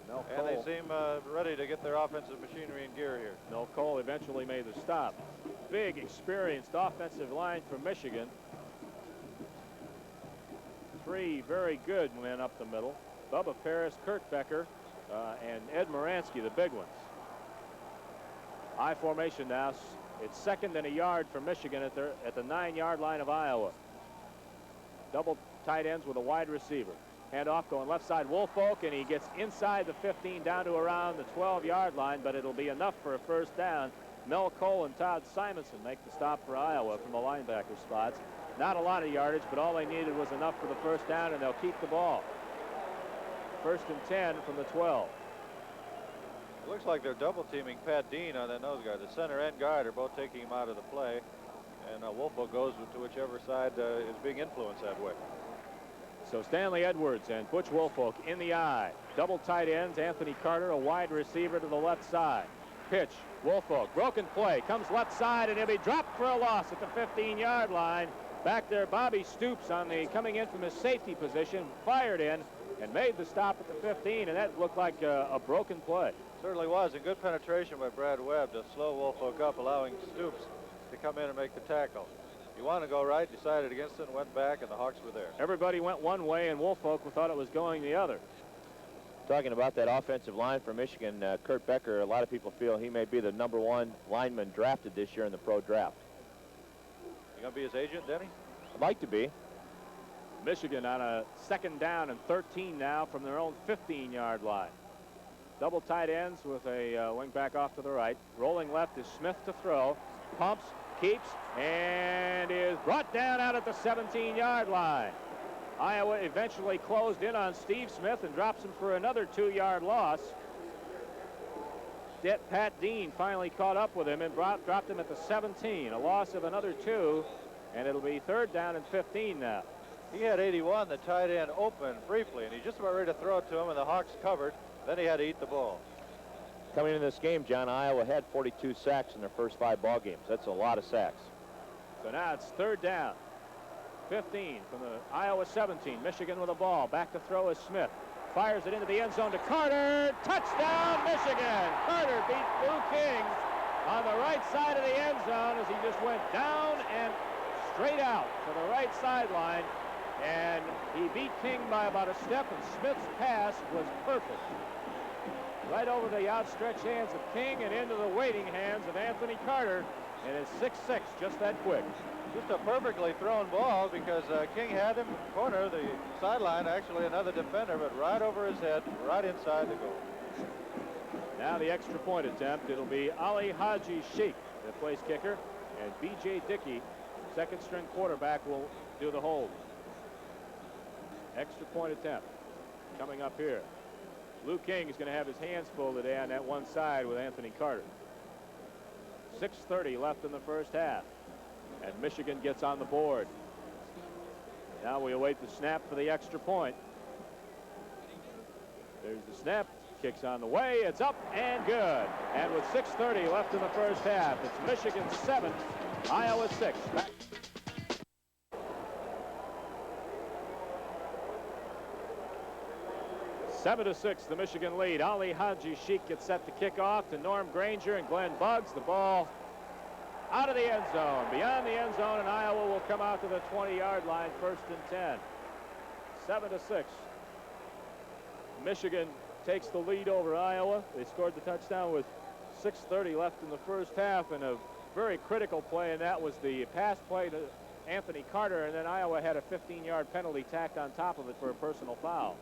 A: Mel
B: and
A: Cole.
B: they seem ready to get their offensive machinery in gear here.
A: Mel Cole eventually made the stop. Big, experienced offensive line for Michigan. 3 very good men up the middle. Bubba Paris, Kurt Becker, and Ed Moransky, the big ones. I formation now. It's 2nd and a yard for Michigan at the 9-yard line of Iowa. Double tight ends with a wide receiver. Handoff going left side, Woolfolk, and he gets inside the 15 down to around the 12-yard line, but it'll be enough for a first down. Mel Cole and Todd Simonson make the stop for Iowa from the linebacker spots. Not a lot of yardage, but all they needed was enough for the first down, and they'll keep the ball. 1st and 10 from the 12.
B: It looks like they're double teaming Pat Dean on that nose guard. The center and guard are both taking him out of the play, and Woolfolk goes to whichever side is being influenced that way.
A: So Stanley Edwards and Butch Woolfolk in the eye. Double tight ends, Anthony Carter, a wide receiver to the left side. Pitch, Woolfolk, broken play, comes left side, and he'll be dropped for a loss at the 15-yard line. Back there, Bobby Stoops on the coming in from his safety position, fired in and made the stop at the 15, and that looked like a broken play.
B: Certainly was, a good penetration by Brad Webb to slow Woolfolk up, allowing Stoops to come in and make the tackle. He wanted to go right, decided against it, and went back, and the Hawks were there.
A: Everybody went one way, and Woolfolk thought it was going the other.
C: Talking about that offensive line for Michigan, Kurt Becker, a lot of people feel he may be the #1 lineman drafted this year in the pro draft.
B: You going to be his agent, Denny?
C: I'd like to be.
A: Michigan on a 2nd down and 13 now from their own 15-yard line. Double tight ends with a wing back off to the right. Rolling left is Smith to throw. Pumps, keeps, and is brought down out at the 17-yard line. Iowa eventually closed in on Steve Smith and drops him for another 2-yard loss. Pat Dean finally caught up with him and dropped him at the 17. A loss of another 2, and it'll be 3rd down and 15 now.
B: He had 81, the tight end, open briefly, and he's just about ready to throw it to him, and the Hawks covered. Then he had to eat the ball.
C: Coming into this game, John, Iowa had 42 sacks in their first 5 ball games. That's a lot of sacks.
A: So now it's 3rd down. 15 from the Iowa 17. Michigan with the ball. Back to throw is Smith. Fires it into the end zone to Carter. Touchdown, Michigan. Carter beat Lou King on the right side of the end zone as he just went down and straight out to the right sideline. And he beat King by about a step, and Smith's pass was perfect. Right over the outstretched hands of King and into the waiting hands of Anthony Carter, and it's 6-6, just that quick.
B: Just a perfectly thrown ball because King had him corner, the sideline, actually another defender, but right over his head, right inside the goal.
A: Now the extra point attempt. It'll be Ali Haji Sheikh, the place kicker, and B.J. Dickey, second string quarterback, will do the hold. Extra point attempt coming up here. Lou King is going to have his hands full today on that one side with Anthony Carter. 6:30 left in the first half, and Michigan gets on the board. Now we await the snap for the extra point. There's the snap. Kicks on the way. It's up and good. And with 6:30 left in the first half, it's Michigan 7, Iowa 6. 7-6, the Michigan lead. Ali Haji Sheikh gets set to kick off to Norm Granger and Glenn Buggs. The ball out of the end zone, beyond the end zone, and Iowa will come out to the 20-yard line, 1st and 10. 7-6. Michigan takes the lead over Iowa. They scored the touchdown with 6:30 left in the first half, and a very critical play, and that was the pass play to Anthony Carter, and then Iowa had a 15-yard penalty tacked on top of it for a personal foul.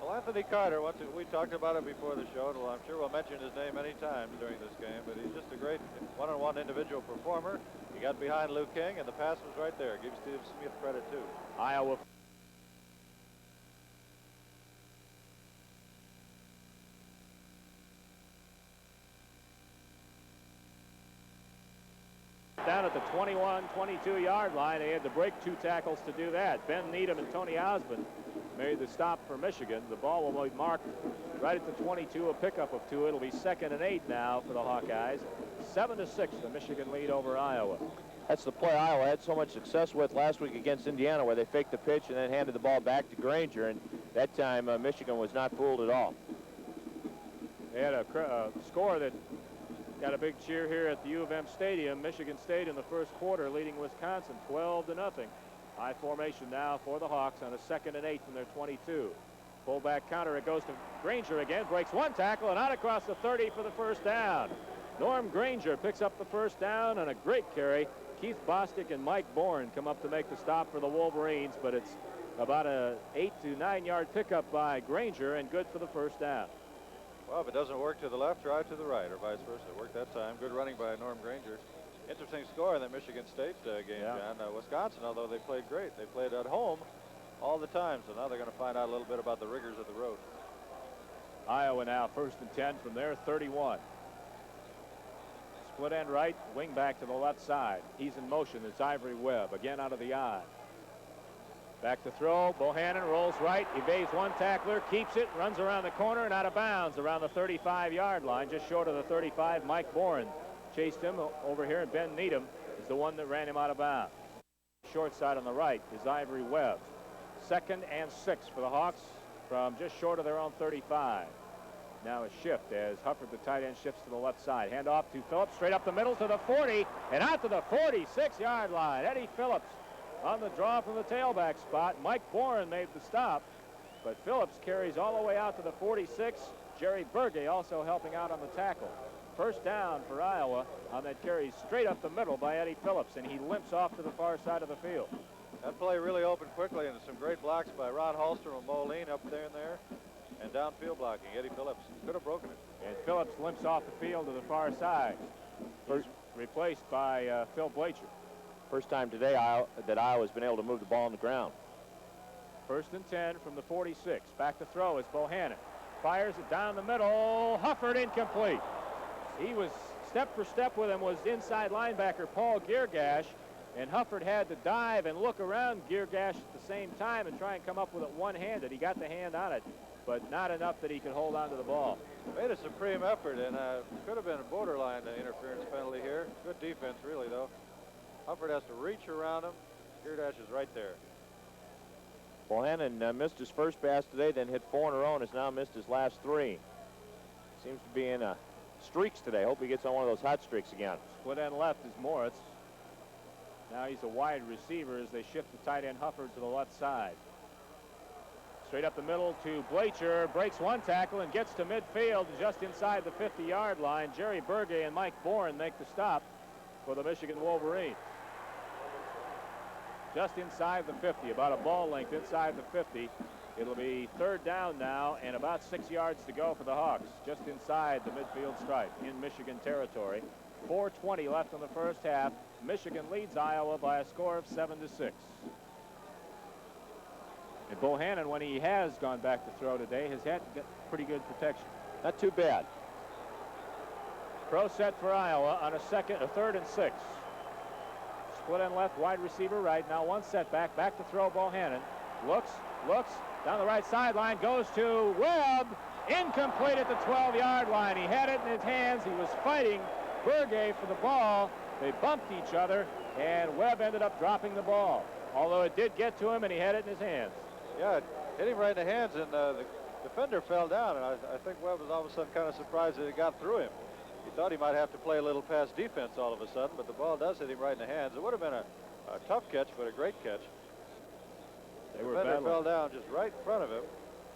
B: Well, Anthony Carter, we talked about it before the show, and I'm sure we'll mention his name many times during this game, but he's just a great one-on-one individual performer. He got behind Lou King, and the pass was right there. Give Steve Smith credit, too.
A: Iowa down at the 21-22-yard line. They had to break 2 tackles to do that. Ben Needham and Tony Osmond made the stop for Michigan. The ball will be marked right at the 22, a pickup of 2. It'll be 2nd and 8 now for the Hawkeyes. 7-6, the Michigan lead over Iowa.
C: That's the play Iowa had so much success with last week against Indiana, where they faked the pitch and then handed the ball back to Granger, and that time Michigan was not fooled at all.
A: They had a score that got a big cheer here at the U of M Stadium. Michigan State in the first quarter leading Wisconsin 12-0. High formation now for the Hawks on a 2nd and 8 from their 22. Fullback counter. It goes to Granger again. Breaks 1 tackle and out across the 30 for the first down. Norm Granger picks up the first down on a great carry. Keith Bostic and Mike Bourne come up to make the stop for the Wolverines, but it's about a 8 to 9 yard pickup by Granger and good for the first down.
B: Well, if it doesn't work to the left, try to the right, or vice versa. It worked that time. Good running by Norm Granger. Interesting score in that Michigan State game, John. Wisconsin, although they played great, they played at home all the time, so now they're going to find out a little bit about the rigors of the road.
A: Iowa now 1st and 10 from their 31. Split end right, wing back to the left side. He's in motion. It's Ivory Webb again out of the eye. Back to throw. Bohannon rolls right, evades 1 tackler, keeps it, runs around the corner and out of bounds around the 35-yard line, just short of the 35. Mike Bourne chased him over here, and Ben Needham is the one that ran him out of bounds. Short side on the right is Ivory Webb. 2nd and 6 for the Hawks from just short of their own 35. Now a shift as Hufford, the tight end, shifts to the left side. Hand off to Phillips, straight up the middle to the 40 and out to the 46-yard line. Eddie Phillips on the draw from the tailback spot. Mike Bourne made the stop, but Phillips carries all the way out to the 46. Jerry Burgay also helping out on the tackle. First down for Iowa on that carry straight up the middle by Eddie Phillips, and he limps off to the far side of the field.
B: That play really opened quickly, and some great blocks by Ron Holster and Moline up there and there. And downfield blocking. Eddie Phillips could have broken it.
A: And Phillips limps off the field to the far side. First replaced by Phil Blacher.
C: First time today that Iowa's been able to move the ball on the ground.
A: 1st and 10 from the 46. Back to throw is Bohannon. Fires it down the middle. Hufford incomplete. He was step for step with him was inside linebacker Paul Geargash, and Hufford had to dive and look around Geargash at the same time and try and come up with it one-handed. He got the hand on it, but not enough that he could hold on to the ball.
B: Made a supreme effort, and could have been a borderline interference penalty here. Good defense, really, though. Hufford has to reach around him. Geargash is right there.
C: Bohannon missed his first pass today, then hit 4 in a row, and has now missed his last 3. Seems to be in streaks today. Hope he gets on one of those hot streaks again.
A: Split end left is Moritz. Now he's a wide receiver as they shift the tight end Hufford to the left side. Straight up the middle to Blacher, breaks 1 tackle and gets to midfield just inside the 50-yard line. Jerry Burgay and Mike Bourne make the stop for the Michigan Wolverines. just inside the 50, about a ball length inside the 50. It'll be third down now and about 6 yards to go for the Hawks, just inside the midfield stripe in Michigan territory. 4:20 left in the first half. Michigan leads Iowa by a score of 7-6. And Bohannon, when he has gone back to throw today, has had pretty good protection.
C: Not too bad.
A: Pro set for Iowa on a third and 6. Split end left, wide receiver right. Now one setback, back to throw Bohannon. Looks, down the right sideline, goes to Webb. Incomplete at the 12-yard line. He had it in his hands. He was fighting Burgay for the ball. They bumped each other, and Webb ended up dropping the ball. Although it did get to him, and he had it in his hands.
B: Yeah, it hit him right in the hands, and the defender fell down, and I think Webb was all of a sudden kind of surprised that it got through him. He thought he might have to play a little pass defense all of a sudden, but the ball does hit him right in the hands. It would have been a tough catch, but a great catch.
A: They were
B: defender
A: battling.
B: fell down just right in front of him.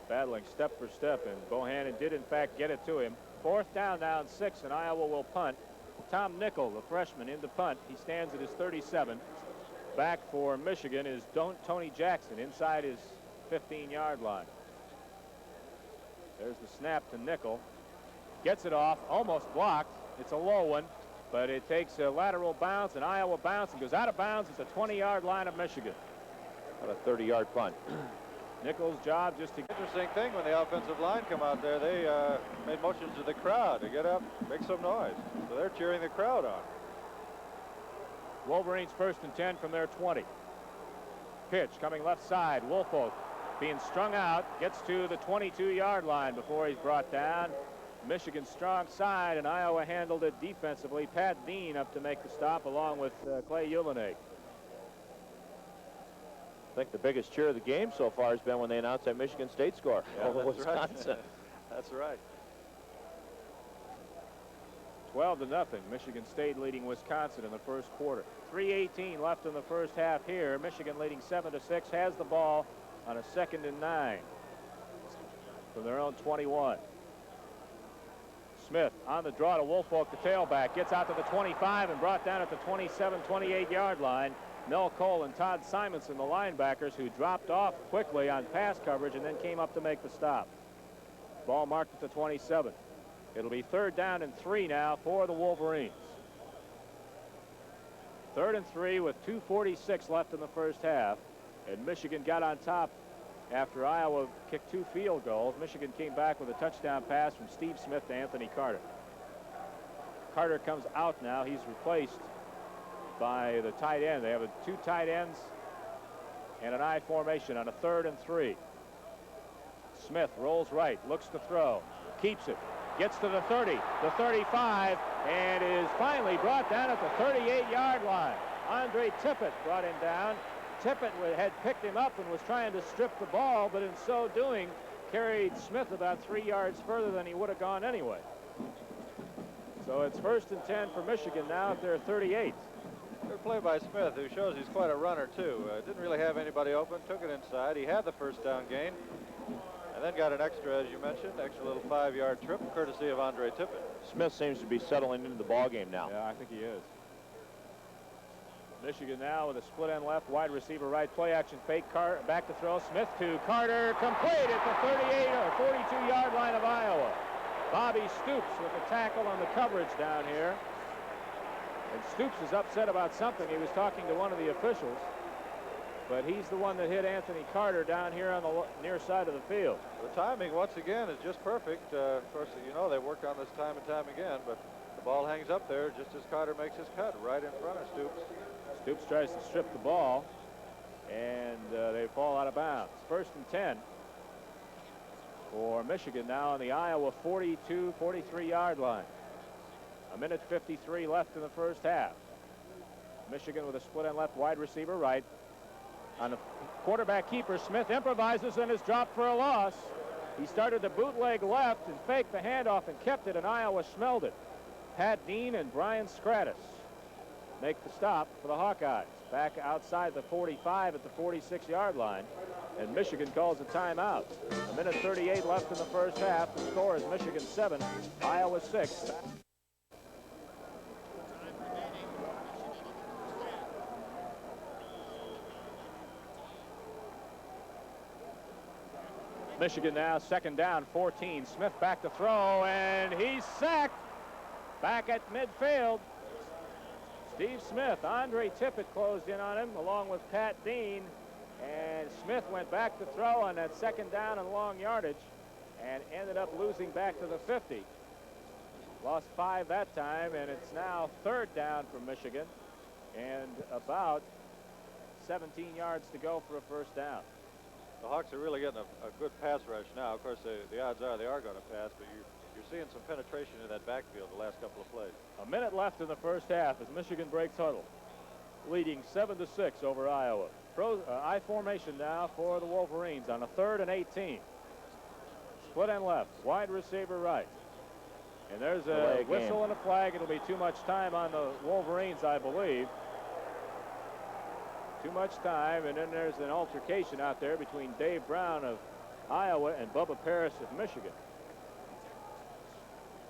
A: Battling step for step, and Bohannon did in fact get it to him. Fourth down now and 6, and Iowa will punt. Tom Nickel, the freshman, in the punt. He stands at his 37. Back for Michigan is Tony Jackson inside his 15-yard line. There's the snap to Nickel. Gets it off, almost blocked. It's a low one, but it takes a lateral bounce, and Iowa bounce and goes out of bounds at the 20-yard line of Michigan.
C: About a 30-yard punt.
A: Nickel's job just to...
B: Interesting thing, when the offensive line come out there, they made motions to the crowd to get up, make some noise. So they're cheering the crowd on.
A: Wolverines first and 10 from their 20. Pitch coming left side. Woolfolk being strung out, gets to the 22-yard line before he's brought down. Michigan strong side, and Iowa handled it defensively. Pat Dean up to make the stop along with Clay Ulenig.
C: I think the biggest cheer of the game so far has been when they announced that Michigan State score over Wisconsin.
B: Right. That's right.
A: 12-0. Michigan State leading Wisconsin in the first quarter. 3:18 left in the first half here. Michigan leading 7-6, has the ball on a 2nd and 9 from their own 21. Smith on the draw to Woolfolk, the tailback, gets out to the 25 and brought down at the 27, 28-yard line. Mel Cole and Todd Simonson, the linebackers, who dropped off quickly on pass coverage and then came up to make the stop. Ball marked at the 27. It'll be third down and 3 now for the Wolverines. 3rd and 3 with 2:46 left in the first half, and Michigan got on top after Iowa kicked 2 field goals. Michigan came back with a touchdown pass from Steve Smith to Anthony Carter. Carter comes out now. He's replaced by the tight end. They have 2 tight ends and an I formation on a 3rd and 3. Smith rolls right, looks to throw, keeps it, gets to the 30, the 35, and is finally brought down at the 38-yard line. Andre Tippett brought him down. Tippett had picked him up and was trying to strip the ball, but in so doing carried Smith about 3 yards further than he would have gone anyway. So it's 1st and 10 for Michigan now at their 38.
B: Good play by Smith, who shows he's quite a runner too. Didn't really have anybody open, took it inside. He had the first down gain, and then got an extra, as you mentioned, extra little 5-yard trip, courtesy of Andre Tippett.
C: Smith seems to be settling into the ball game now.
A: Yeah, I think he is. Michigan now with a split end left, wide receiver right, play action fake, back to throw. Smith to Carter, complete at the 38 or 42-yard line of Iowa. Bobby Stoops with the tackle on the coverage down here. And Stoops is upset about something. He was talking to one of the officials, but he's the one that hit Anthony Carter down here on the near side of the field.
B: The timing, once again, is just perfect. Of course, you know, they worked on this time and time again, but the ball hangs up there just as Carter makes his cut right in front of Stoops.
A: Stoops tries to strip the ball, and they fall out of bounds. 1st and 10 for Michigan now on the Iowa 42, 43-yard line. 1:53 left in the first half. Michigan with a split end left, wide receiver right. On the quarterback keeper, Smith improvises and is dropped for a loss. He started to bootleg left and faked the handoff and kept it, and Iowa smelled it. Pat Dean and Brian Stratus make the stop for the Hawkeyes. Back outside the 45 at the 46-yard line, and Michigan calls a timeout. 1:38 left in the first half. The score is Michigan 7, Iowa 6. Michigan now second down, 14. Smith back to throw, and he's sacked back at midfield. Steve Smith, Andre Tippett closed in on him along with Pat Dean, and Smith went back to throw on that second down and long yardage and ended up losing back to the 50. Lost 5 that time, and it's now third down for Michigan and about 17 yards to go for a first down.
B: The Hawks are really getting a good pass rush now. Of course, the odds are they are going to pass, but you're seeing some penetration in that backfield the last couple of plays.
A: A minute left in the first half as Michigan breaks huddle, leading 7-6 over Iowa. I formation now for the Wolverines on a 3rd and 18. Split end left, wide receiver right. And there's a whistle and a flag. It'll be too much time on the Wolverines, I believe. Too much time, and then there's an altercation out there between Dave Brown of Iowa and Bubba Paris of Michigan.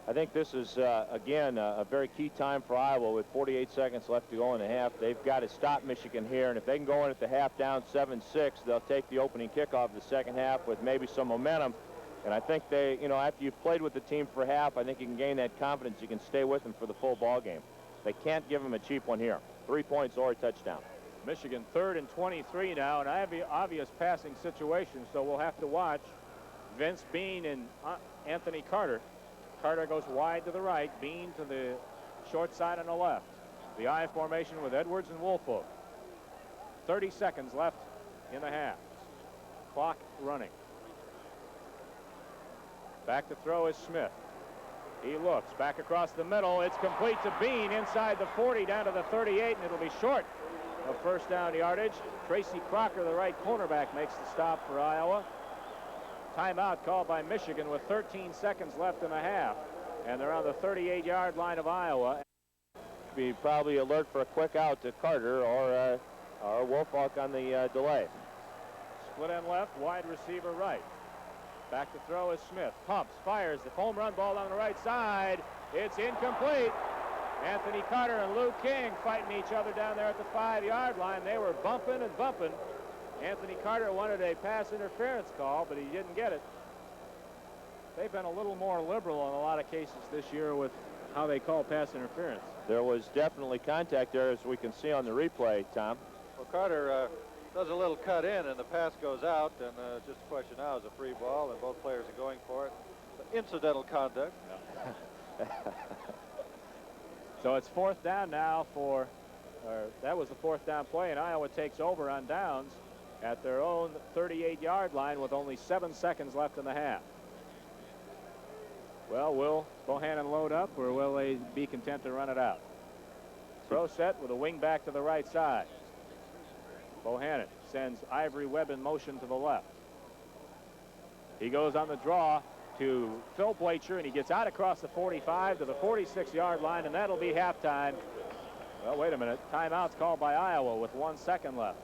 C: I think this is, again, a very key time for Iowa with 48 seconds left to go in the half. They've got to stop Michigan here, and if they can go in at the half down 7-6, they'll take the opening kickoff of the second half with maybe some momentum. And I think they, you know, after you've played with the team for half, I think you can gain that confidence. You can stay with them for the full ball game. They can't give them a cheap one here. 3 points or a touchdown.
A: Michigan 3rd and 23 now, an obvious passing situation, so we'll have to watch Vince Bean and Anthony Carter. Carter goes wide to the right, Bean to the short side on the left. The I formation with Edwards and Woolfolk. 30 seconds left in the half. Clock running. Back to throw is Smith. He looks back across the middle. It's complete to Bean inside the 40 down to the 38, and it'll be short of first down yardage. Tracy Crocker, the right cornerback, makes the stop for Iowa. Timeout called by Michigan with 13 seconds left in the half, and they're on the 38-yard line of Iowa.
C: Be probably alert for a quick out to Carter or Woolfolk on the delay.
A: Split end left, wide receiver right. Back to throw is Smith. Pumps, fires the home run ball on the right side. It's incomplete. Anthony Carter and Lou King fighting each other down there at the 5-yard line. They were bumping and bumping. Anthony Carter wanted a pass interference call, but he didn't get it. They've been a little more liberal in a lot of cases this year with how they call pass interference.
C: There was definitely contact there, as we can see on the replay, Tom.
B: Well, Carter does a little cut in, and the pass goes out, and just a question now is a free ball, and both players are going for it. Incidental conduct.
A: No. So it's 4th down now that was the 4th down play, and Iowa takes over on downs at their own 38-yard line with only 7 seconds left in the half. Well, will Bohannon load up, or will they be content to run it out? Throw set with a wing back to the right side. Bohannon sends Ivory Webb in motion to the left. He goes on the draw to Phil Blacher, and he gets out across the 45 to the 46-yard line, and that'll be halftime. Well, wait a minute. Timeout's called by Iowa with 1 second left.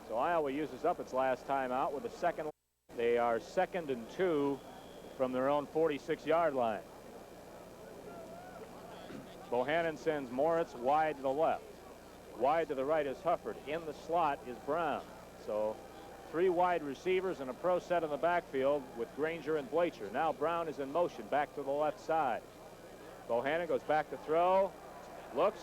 A: So Iowa uses up its last timeout with a second. They are 2nd and 2 from their own 46-yard line. Bohannon sends Moritz wide to the left. Wide to the right is Hufford. In the slot is Brown. So 3 wide receivers and a pro set in the backfield with Granger and Blacher. Now Brown is in motion back to the left side. Bohannon goes back to throw. Looks,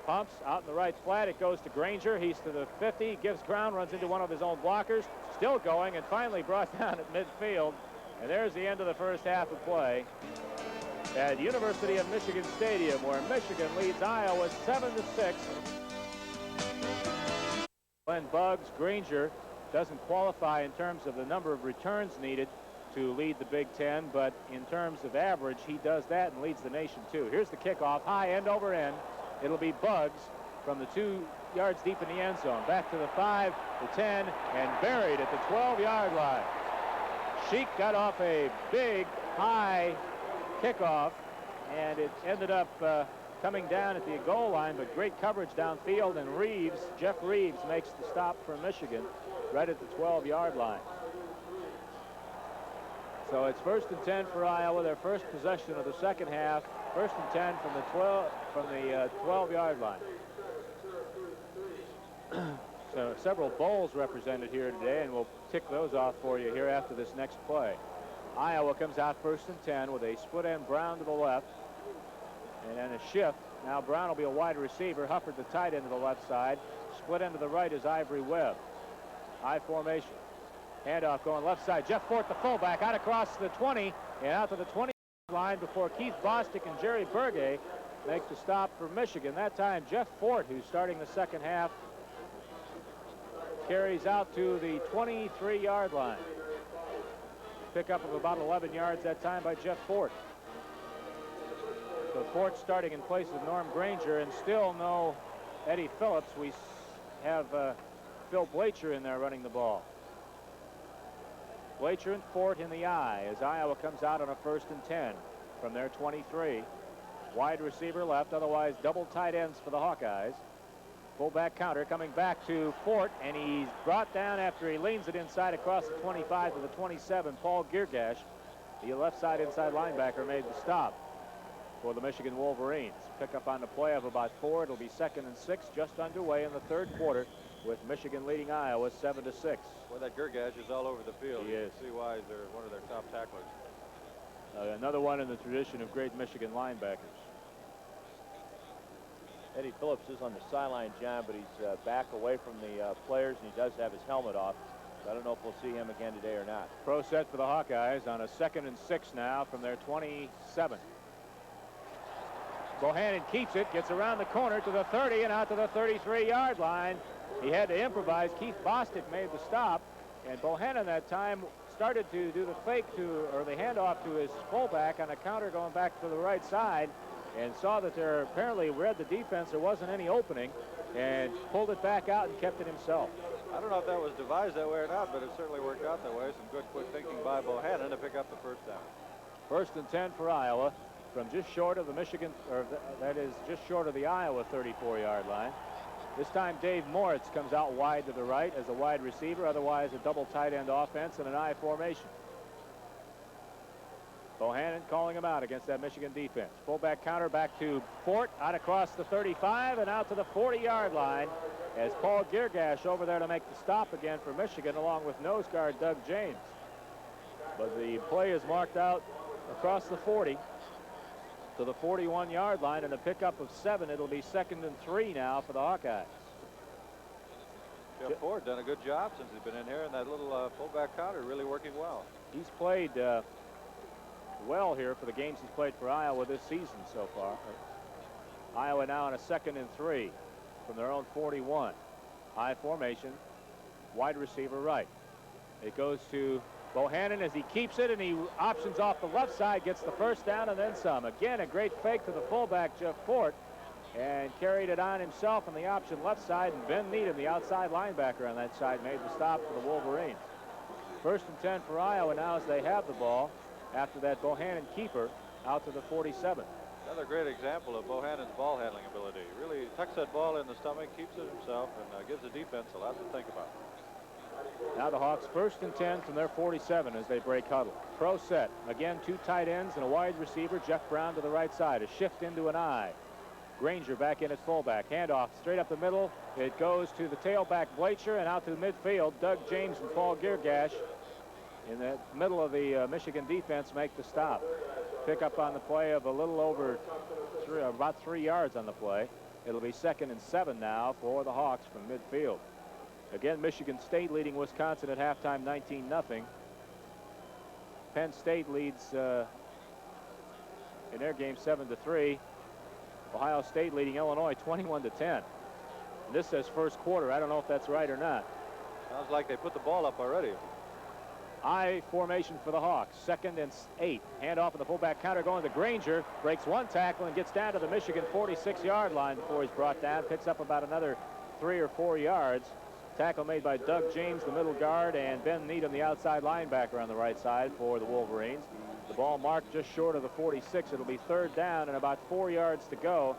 A: pumps out in the right flat. It goes to Granger. He's to the 50, gives ground, runs into one of his own blockers. Still going, and finally brought down at midfield. And there's the end of the first half of play at University of Michigan Stadium, where Michigan leads Iowa 7-6. Glenn Buggs, Granger doesn't qualify in terms of the number of returns needed to lead the Big Ten, but in terms of average, he does that and leads the nation too. Here's the kickoff, high end over end. It'll be Buggs from the 2 yards deep in the end zone. Back to the 5, the 10, and buried at the 12-yard line. Sheik got off a big, high kickoff, and it ended up coming down at the goal line, but great coverage downfield, and Reeves, Jeff Reeves, makes the stop for Michigan right at the 12-yard line. So it's 1st and 10 for Iowa, their first possession of the second half. 1st and 10 from the 12-yard line. several bowls represented here today, and we'll tick those off for you here after this next play. Iowa comes out 1st and 10 with a split end Brown to the left and then a shift. Now Brown will be a wide receiver. Hufford the tight end to the left side. Split end to the right is Ivory Webb. I formation. Handoff going left side. Jeff Fort, the fullback, out across the 20 and out to the 20 line before Keith Bostic and Jerry Burgay make the stop for Michigan. That time Jeff Fort, who's starting the second half, carries out to the 23-yard line. Pickup of about 11 yards that time by Jeff Fort. So Fort starting in place of Norm Granger, and still no Eddie Phillips. We have Phil Blacher in there running the ball. Blacher and Fort in the eye as Iowa comes out on a 1st and 10 from their 23. Wide receiver left, otherwise double tight ends for the Hawkeyes. Fullback counter coming back to Fort, and he's brought down after he leans it inside across the 25 to the 27. Paul Giergash, the left side inside linebacker, made the stop for the Michigan Wolverines. Pick up on the play of about 4. It'll be 2nd and 6, just underway in the 3rd quarter, with Michigan leading Iowa 7-6.
B: Well, that Giergash is all over the field.
A: He is.
B: You see why they're one of their top tacklers.
A: Another one in the tradition of great Michigan linebackers.
C: Eddie Phillips is on the sideline, John, but he's back away from the players, and he does have his helmet off. So I don't know if we'll see him again today or not.
A: Pro set for the Hawkeyes on a 2nd and 6 now from their 27. Bohannon keeps it, gets around the corner to the 30 and out to the 33-yard line. He had to improvise. Keith Bostic made the stop, and Bohannon that time started to do the fake or the handoff to his fullback on a counter going back to the right side, and saw that there apparently read the defense, there wasn't any opening, and pulled it back out and kept it himself.
B: I don't know if that was devised that way or not, but it certainly worked out that way. Some good quick thinking by Bohannon to pick up the 1st down.
A: 1st and 10 for Iowa from just short of the Michigan, or that is just short of the Iowa 34-yard line. This time Dave Moritz comes out wide to the right as a wide receiver, otherwise a double tight end offense and an I formation. Bohannon calling him out against that Michigan defense. Fullback counter back to Fort, out across the 35 and out to the 40-yard line as Paul Giergash over there to make the stop again for Michigan, along with nose guard Doug James. But the play is marked out across the 40 to the 41-yard line, and a pickup of 7. It'll be 2nd and 3 now for the Hawkeyes.
B: Jeff Ford done a good job since he's been in here, and that little fullback counter really working well.
A: He's played well here for the games he's played for Iowa this season so far. Iowa now on a 2nd and 3 from their own 41. I formation, wide receiver right. It goes to Bohannon as he keeps it, and he options off the left side, gets the 1st down and then some. Again, a great fake to the fullback, Jeff Fort, and carried it on himself on the option left side, and Ben Needham, the outside linebacker on that side, made the stop for the Wolverines. 1st and 10 for Iowa now as they have the ball after that Bohannon keeper out to the 47.
B: Another great example of Bohannon's ball handling ability. Really tucks that ball in the stomach, keeps it himself, and gives the defense a lot to think about.
A: Now the Hawks 1st and 10 from their 47 as they break huddle. Pro set. Again, 2 tight ends and a wide receiver. Jeff Brown to the right side. A shift into an I. Granger back in at fullback. Handoff straight up the middle. It goes to the tailback Blacher and out to midfield. Doug James and Paul Giergash in the middle of the Michigan defense make the stop. Pick up on the play of a little over about 3 yards on the play. It'll be 2nd and 7 now for the Hawks from midfield. Again, Michigan State leading Wisconsin at halftime 19-0. Penn State leads in their game 7-3. Ohio State leading Illinois 21-10. And this says 1st quarter. I don't know if that's right or not.
B: Sounds like they put the ball up already.
A: I formation for the Hawks. 2nd and 8. Handoff in the fullback counter going to Granger. Breaks 1 tackle and gets down to the Michigan 46-yard line before he's brought down. Picks up about another 3 or 4 yards. Tackle made by Doug James, the middle guard, and Ben Needham, the outside linebacker on the right side for the Wolverines. The ball marked just short of the 46. It'll be 3rd down and about 4 yards to go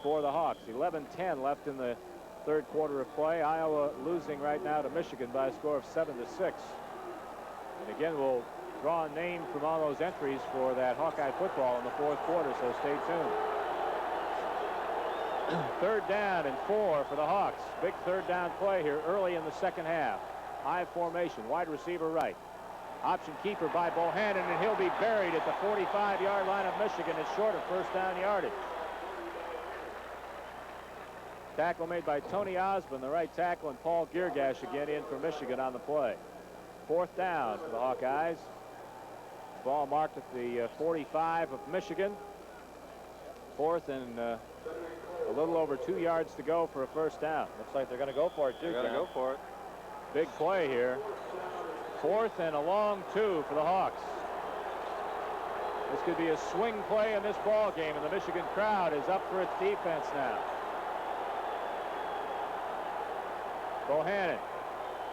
A: for the Hawks. 11-10 left in the 3rd quarter of play. Iowa losing right now to Michigan by a score of 7-6. And again, we'll draw a name from all those entries for that Hawkeye football in the 4th quarter, so stay tuned. Third down and 4 for the Hawks. Big third down play here early in the second half. I formation, wide receiver right. Option keeper by Bohannon, and he'll be buried at the 45-yard line of Michigan. It's short of first down yardage. Tackle made by Tony Osborne, the right tackle, and Paul Giergash again in for Michigan on the play. Fourth down for the Hawkeyes. Ball marked at the 45 of Michigan. Fourth and a little over 2 yards to go for a first down.
C: Looks like they're going to go for it, too.
B: They're going to go for it.
A: Big play here. Fourth and a long 2 for the Hawks. This could be a swing play in this ball game, and the Michigan crowd is up for its defense now. Bohannon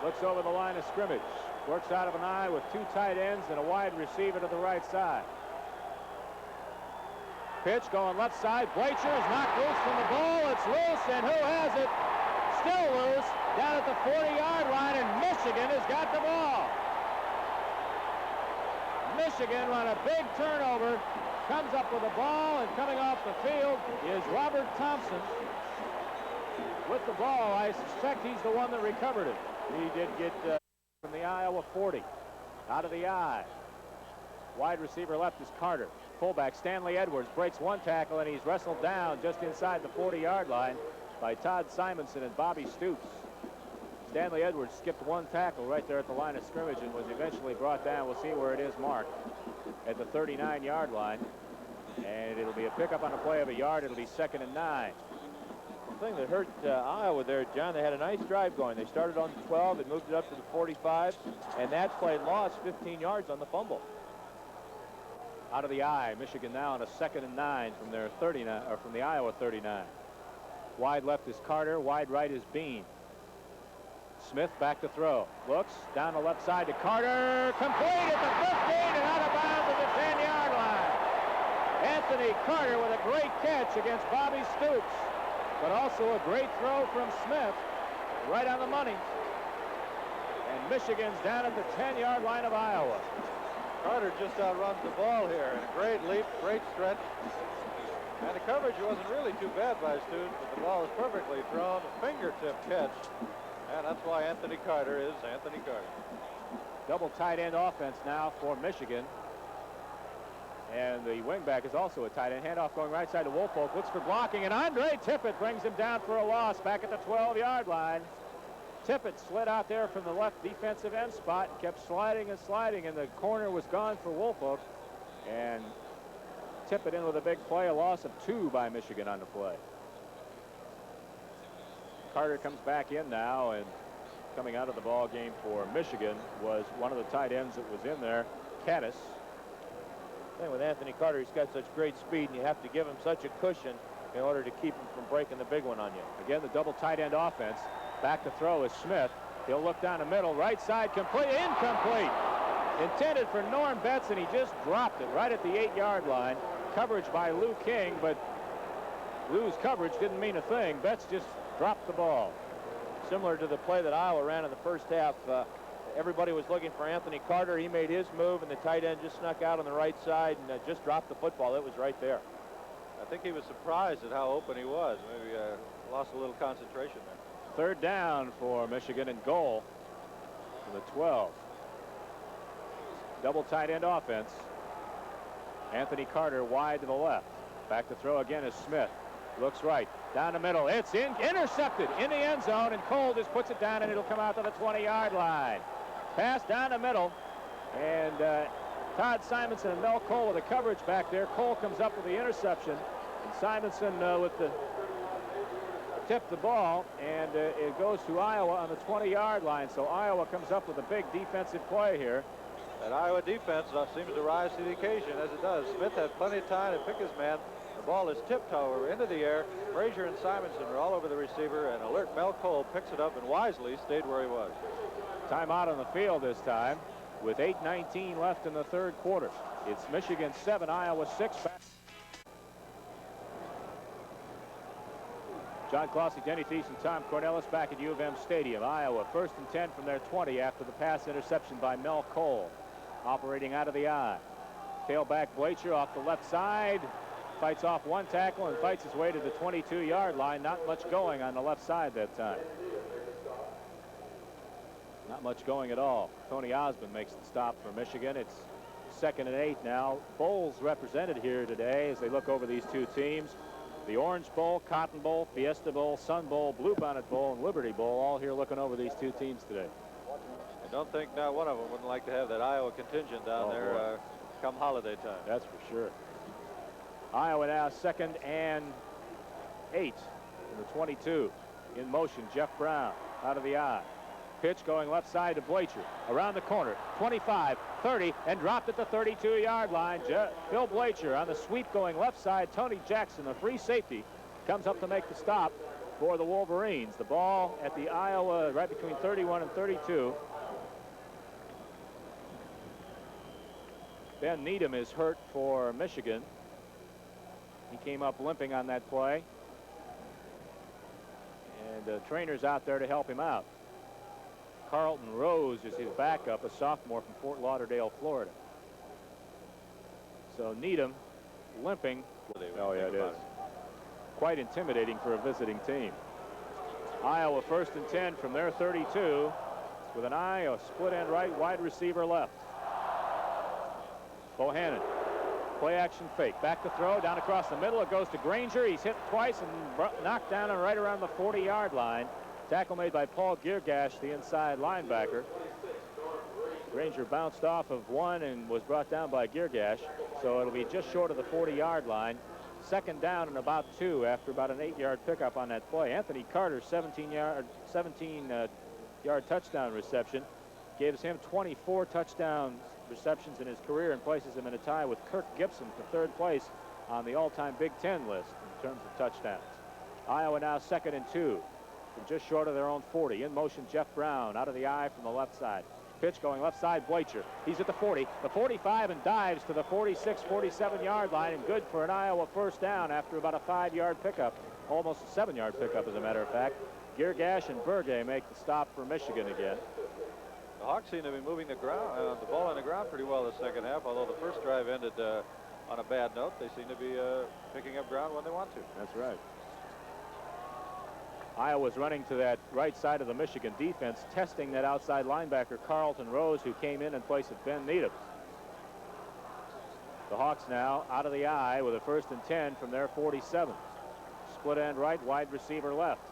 A: looks over the line of scrimmage. Works out of an eye with 2 tight ends and a wide receiver to the right side. Pitch going left side. Blacher is knocked loose from the ball. It's loose, and who has it? Still loose down at the 40-yard line, and Michigan has got the ball. Michigan run a big turnover, comes up with the ball, and coming off the field is Robert Thompson with the ball. I suspect he's the one that recovered it. He did get from the Iowa 40 out of the eye. Wide receiver left is Carter. Fullback Stanley Edwards breaks one tackle, and he's wrestled down just inside the 40-yard line by Todd Simonson and Bobby Stoops. Stanley Edwards skipped one tackle right there at the line of scrimmage and was eventually brought down. We'll see where it is marked at the 39-yard line. And it'll be a pickup on a play of a yard. It'll be 2nd and 9.
C: The thing that hurt Iowa there, John, they had a nice drive going. They started on the 12 and moved it up to the 45, and that play lost 15 yards on the fumble.
A: Out of the eye, Michigan now on a 2nd and 9 from their 39, or from the Iowa 39. Wide left is Carter. Wide right is Bean. Smith back to throw. Looks down the left side to Carter. Complete at the 15 and out of bounds at the 10-yard line. Anthony Carter with a great catch against Bobby Stoops, but also a great throw from Smith right on the money. And Michigan's down at the 10-yard line of Iowa.
B: Carter just outruns the ball here. And a great leap, great stretch. And the coverage wasn't really too bad by Stoops, but the ball was perfectly thrown. A fingertip catch. And that's why Anthony Carter is Anthony Carter.
A: Double tight end offense now for Michigan. And the wingback is also a tight end. Handoff going right side to Woolfolk. Looks for blocking, and Andre Tippett brings him down for a loss back at the 12-yard line. Tippett slid out there from the left defensive end spot, kept sliding and sliding, and the corner was gone for Woolfolk. And Tippett in with a big play, a loss of 2 by Michigan on the play. Carter comes back in now, and coming out of the ball game for Michigan was one of the tight ends that was in there, Caddis.
C: Thing with Anthony Carter, he's got such great speed, and you have to give him such a cushion in order to keep him from breaking the big one on you.
A: Again, the double tight end offense. Back to throw is Smith. He'll look down the middle, right side, complete, incomplete. Intended for Norm Betts, and he just dropped it right at the 8-yard line. Coverage by Lou King, but Lou's coverage didn't mean a thing. Betts just dropped the ball.
C: Similar to the play that Iowa ran in the first half. Everybody was looking for Anthony Carter. He made his move, and the tight end just snuck out on the right side and just dropped the football. It was right there.
B: I think he was surprised at how open he was. Maybe lost a little concentration there.
A: Third down for Michigan and goal to the 12. Double tight end offense. Anthony Carter wide to the left. Back to throw again is Smith. Looks right. Down the middle. It's intercepted in the end zone, and Cole just puts it down, and it'll come out to the 20-yard line. Pass down the middle, and Todd Simonson and Mel Cole with the coverage back there. Cole comes up with the interception, and Simonson with the tip the ball, and it goes to Iowa on the 20-yard line. So Iowa comes up with a big defensive play here.
B: That Iowa defense seems to rise to the occasion, as it does. Smith had plenty of time to pick his man. The ball is tipped, however, into the air. Frazier and Simonson are all over the receiver, and alert Mel Cole picks it up and wisely stayed where he was.
A: Timeout on the field this time with 8:19 left in the third quarter. It's Michigan 7, Iowa 6. John Clossy, Denny Thies, and Tom Cornelis back at U of M Stadium. Iowa 1st and 10 from their 20 after the pass interception by Mel Cole. Operating out of the eye. Tailback Blacher off the left side. fights off one tackle and fights his way to the 22-yard line. Not much going on the left side that time. Not much going at all. Tony Osmond makes the stop for Michigan. It's 2nd and 8 now. Bowls represented here today as they look over these two teams. The Orange Bowl, Cotton Bowl, Fiesta Bowl, Sun Bowl, Bluebonnet Bowl, and Liberty Bowl all here looking over these two teams today.
B: I don't think not one of them wouldn't like to have that Iowa contingent down there come holiday time.
A: That's for sure. Iowa now 2nd and 8 from the 22. In motion, Jeff Brown out of the eye. Pitch going left side to Blacher. Around the corner, 25, 30, and dropped at the 32-yard line. Phil Blacher on the sweep going left side. Tony Jackson, a free safety, comes up to make the stop for the Wolverines. The ball at the Iowa, right between 31 and 32. Ben Needham is hurt for Michigan. He came up limping on that play. And the trainer's out there to help him out. Carlton Rose is his backup, a sophomore from Fort Lauderdale, Florida. So Needham limping. Oh, yeah, it is. Quite intimidating for a visiting team. Iowa 1st and 10 from their 32 with an eye, a split end right, wide receiver left. Bohannon, play action fake, back to throw, down across the middle. It goes to Granger. He's hit twice and knocked down and right around the 40-yard line. Tackle made by Paul Geargash, the inside linebacker. Granger bounced off of one and was brought down by Geargash, so it'll be just short of the 40-yard line. 2nd down and about 2 after about an 8-yard pickup on that play. Anthony Carter's 17-yard touchdown reception gives him 24 touchdown receptions in his career and places him in a tie with Kirk Gibson for 3rd place on the all-time Big Ten list in terms of touchdowns. Iowa now 2nd and 2. Just short of their own 40. In motion, Jeff Brown out of the eye from the left side. Pitch going left side, Blacher. He's at the 40, the 45, and dives to the 46, 47-yard line, and good for an Iowa 1st down after about a 5-yard pickup, almost a 7-yard pickup, as a matter of fact. Geargash and Burgay make the stop for Michigan again.
B: The Hawks seem to be moving the ball on the ground pretty well the 2nd half, although the first drive ended on a bad note. They seem to be picking up ground when they want to.
A: That's right. Iowa's running to that right side of the Michigan defense, testing that outside linebacker Carlton Rose, who came in place of Ben Needham. The Hawks now out of the eye with a 1st and 10 from their 47. Split end right, wide receiver left.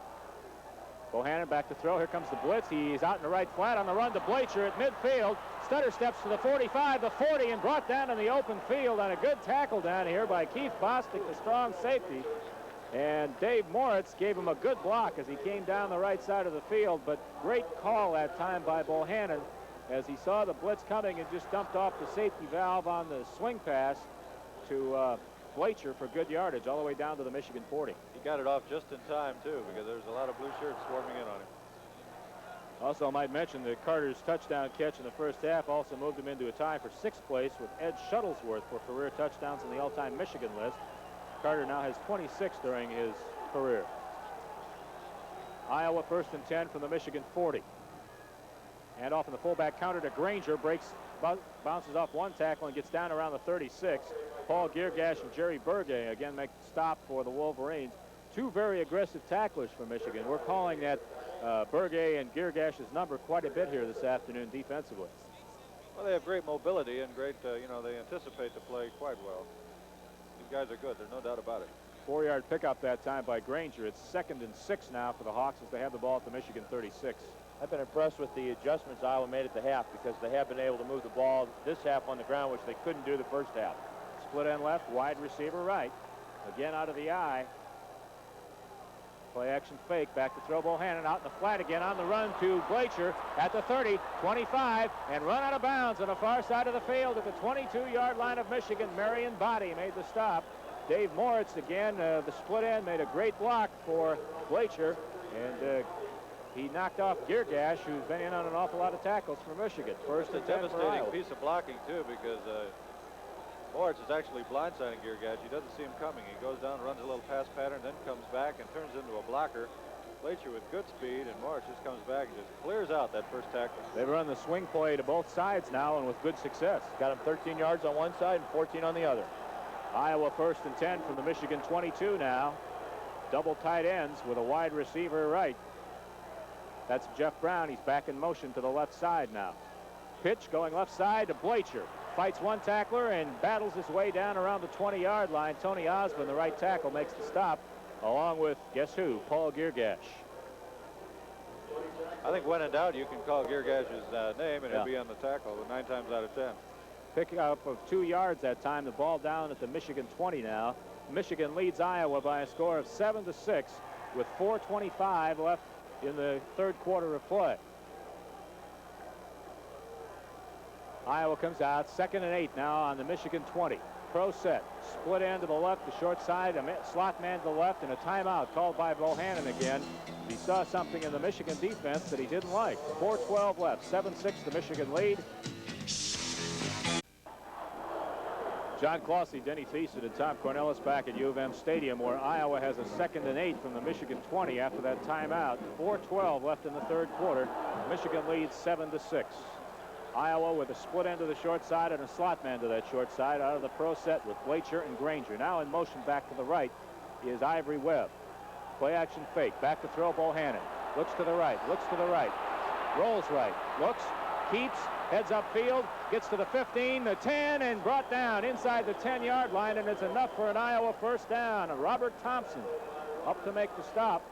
A: Bohannon back to throw. Here comes the blitz. He's out in the right flat on the run to Blacher at midfield. Stutter steps to the 45, the 40, and brought down in the open field on a good tackle down here by Keith Bostic, the strong safety. And Dave Moritz gave him a good block as he came down the right side of the field, but great call that time by Bohannon as he saw the blitz coming and just dumped off the safety valve on the swing pass to Blacher for good yardage all the way down to the Michigan 40.
B: He got it off just in time, too, because there's a lot of blue shirts swarming in on him.
A: Also, I might mention that Carter's touchdown catch in the 1st half also moved him into a tie for 6th place with Ed Shuttlesworth for career touchdowns on the all-time Michigan list. Carter now has 26 during his career. Iowa 1st and 10 from the Michigan 40. And off in the fullback counter to Granger, bounces off one tackle and gets down around the 36. Paul Geargash and Jerry Burgay again make the stop for the Wolverines. 2 very aggressive tacklers for Michigan. We're calling that Burgay and Geargash's number quite a bit here this afternoon defensively.
B: Well, they have great mobility and great, they anticipate the play quite well. These guys are good. There's no doubt about it.
A: 4-yard pickup that time by Granger. It's 2nd and 6 now for the Hawks as they have the ball at the Michigan 36.
C: I've been impressed with the adjustments Iowa made at the half because they have been able to move the ball this half on the ground, which they couldn't do the 1st half.
A: Split end left, wide receiver right. Again out of the eye. Play action fake, back to throw Bohannon out in the flat again on the run to Blacher at the 30, 25, and run out of bounds on the far side of the field at the 22-yard line of Michigan. Marion Body made the stop. Dave Moritz again, the split end, made a great block for Blacher, and he knocked off Geargash, who's been in on an awful lot of tackles for Michigan. 1st and 10 for Iowa.
B: Devastating piece of blocking, too, because Moritz is actually blindsiding Geargash. He doesn't see him coming. He goes down, runs a little pass pattern, then comes back and turns into a blocker. Blacher with good speed, and Moritz just comes back and just clears out that 1st tackle.
A: They've run the swing play to both sides now and with good success.
C: Got him 13 yards on one side and 14 on the other.
A: Iowa 1st and 10 from the Michigan 22 now. Double tight ends with a wide receiver right. That's Jeff Brown. He's back in motion to the left side now. Pitch going left side to Blacher. Fights one tackler and battles his way down around the 20-yard line. Tony Osmond, the right tackle, makes the stop, along with, guess who, Paul Giergash.
B: I think when in doubt, you can call Giergash's name, and he'll be on the tackle 9 times out of 10.
A: Pick up of 2 yards that time. The ball down at the Michigan 20 now. Michigan leads Iowa by a score of 7-6 with 4:25 left in the third quarter of play. Iowa comes out 2nd and 8 now on the Michigan 20. Pro set, split end to the left, the short side, a slot man to the left, and a timeout called by Bohannon again. He saw something in the Michigan defense that he didn't like. 4:12 left, 7-6 the Michigan lead. John Clossy, Denny Thiessen, and Tom Cornelis back at U of M Stadium, where Iowa has a 2nd and 8 from the Michigan 20 after that timeout. 4:12 left in the third quarter. Michigan leads 7-6. Iowa with a split end to the short side and a slot man to that short side out of the pro set with Blacher and Granger. Now in motion back to the right is Ivory Webb. Play action fake. Back to throw Bohannon. Looks to the right. Looks to the right. Rolls right. Looks. Keeps. Heads upfield. Gets to the 15, the 10, and brought down inside the 10-yard line, and it's enough for an Iowa first down. Robert Thompson up to make the stop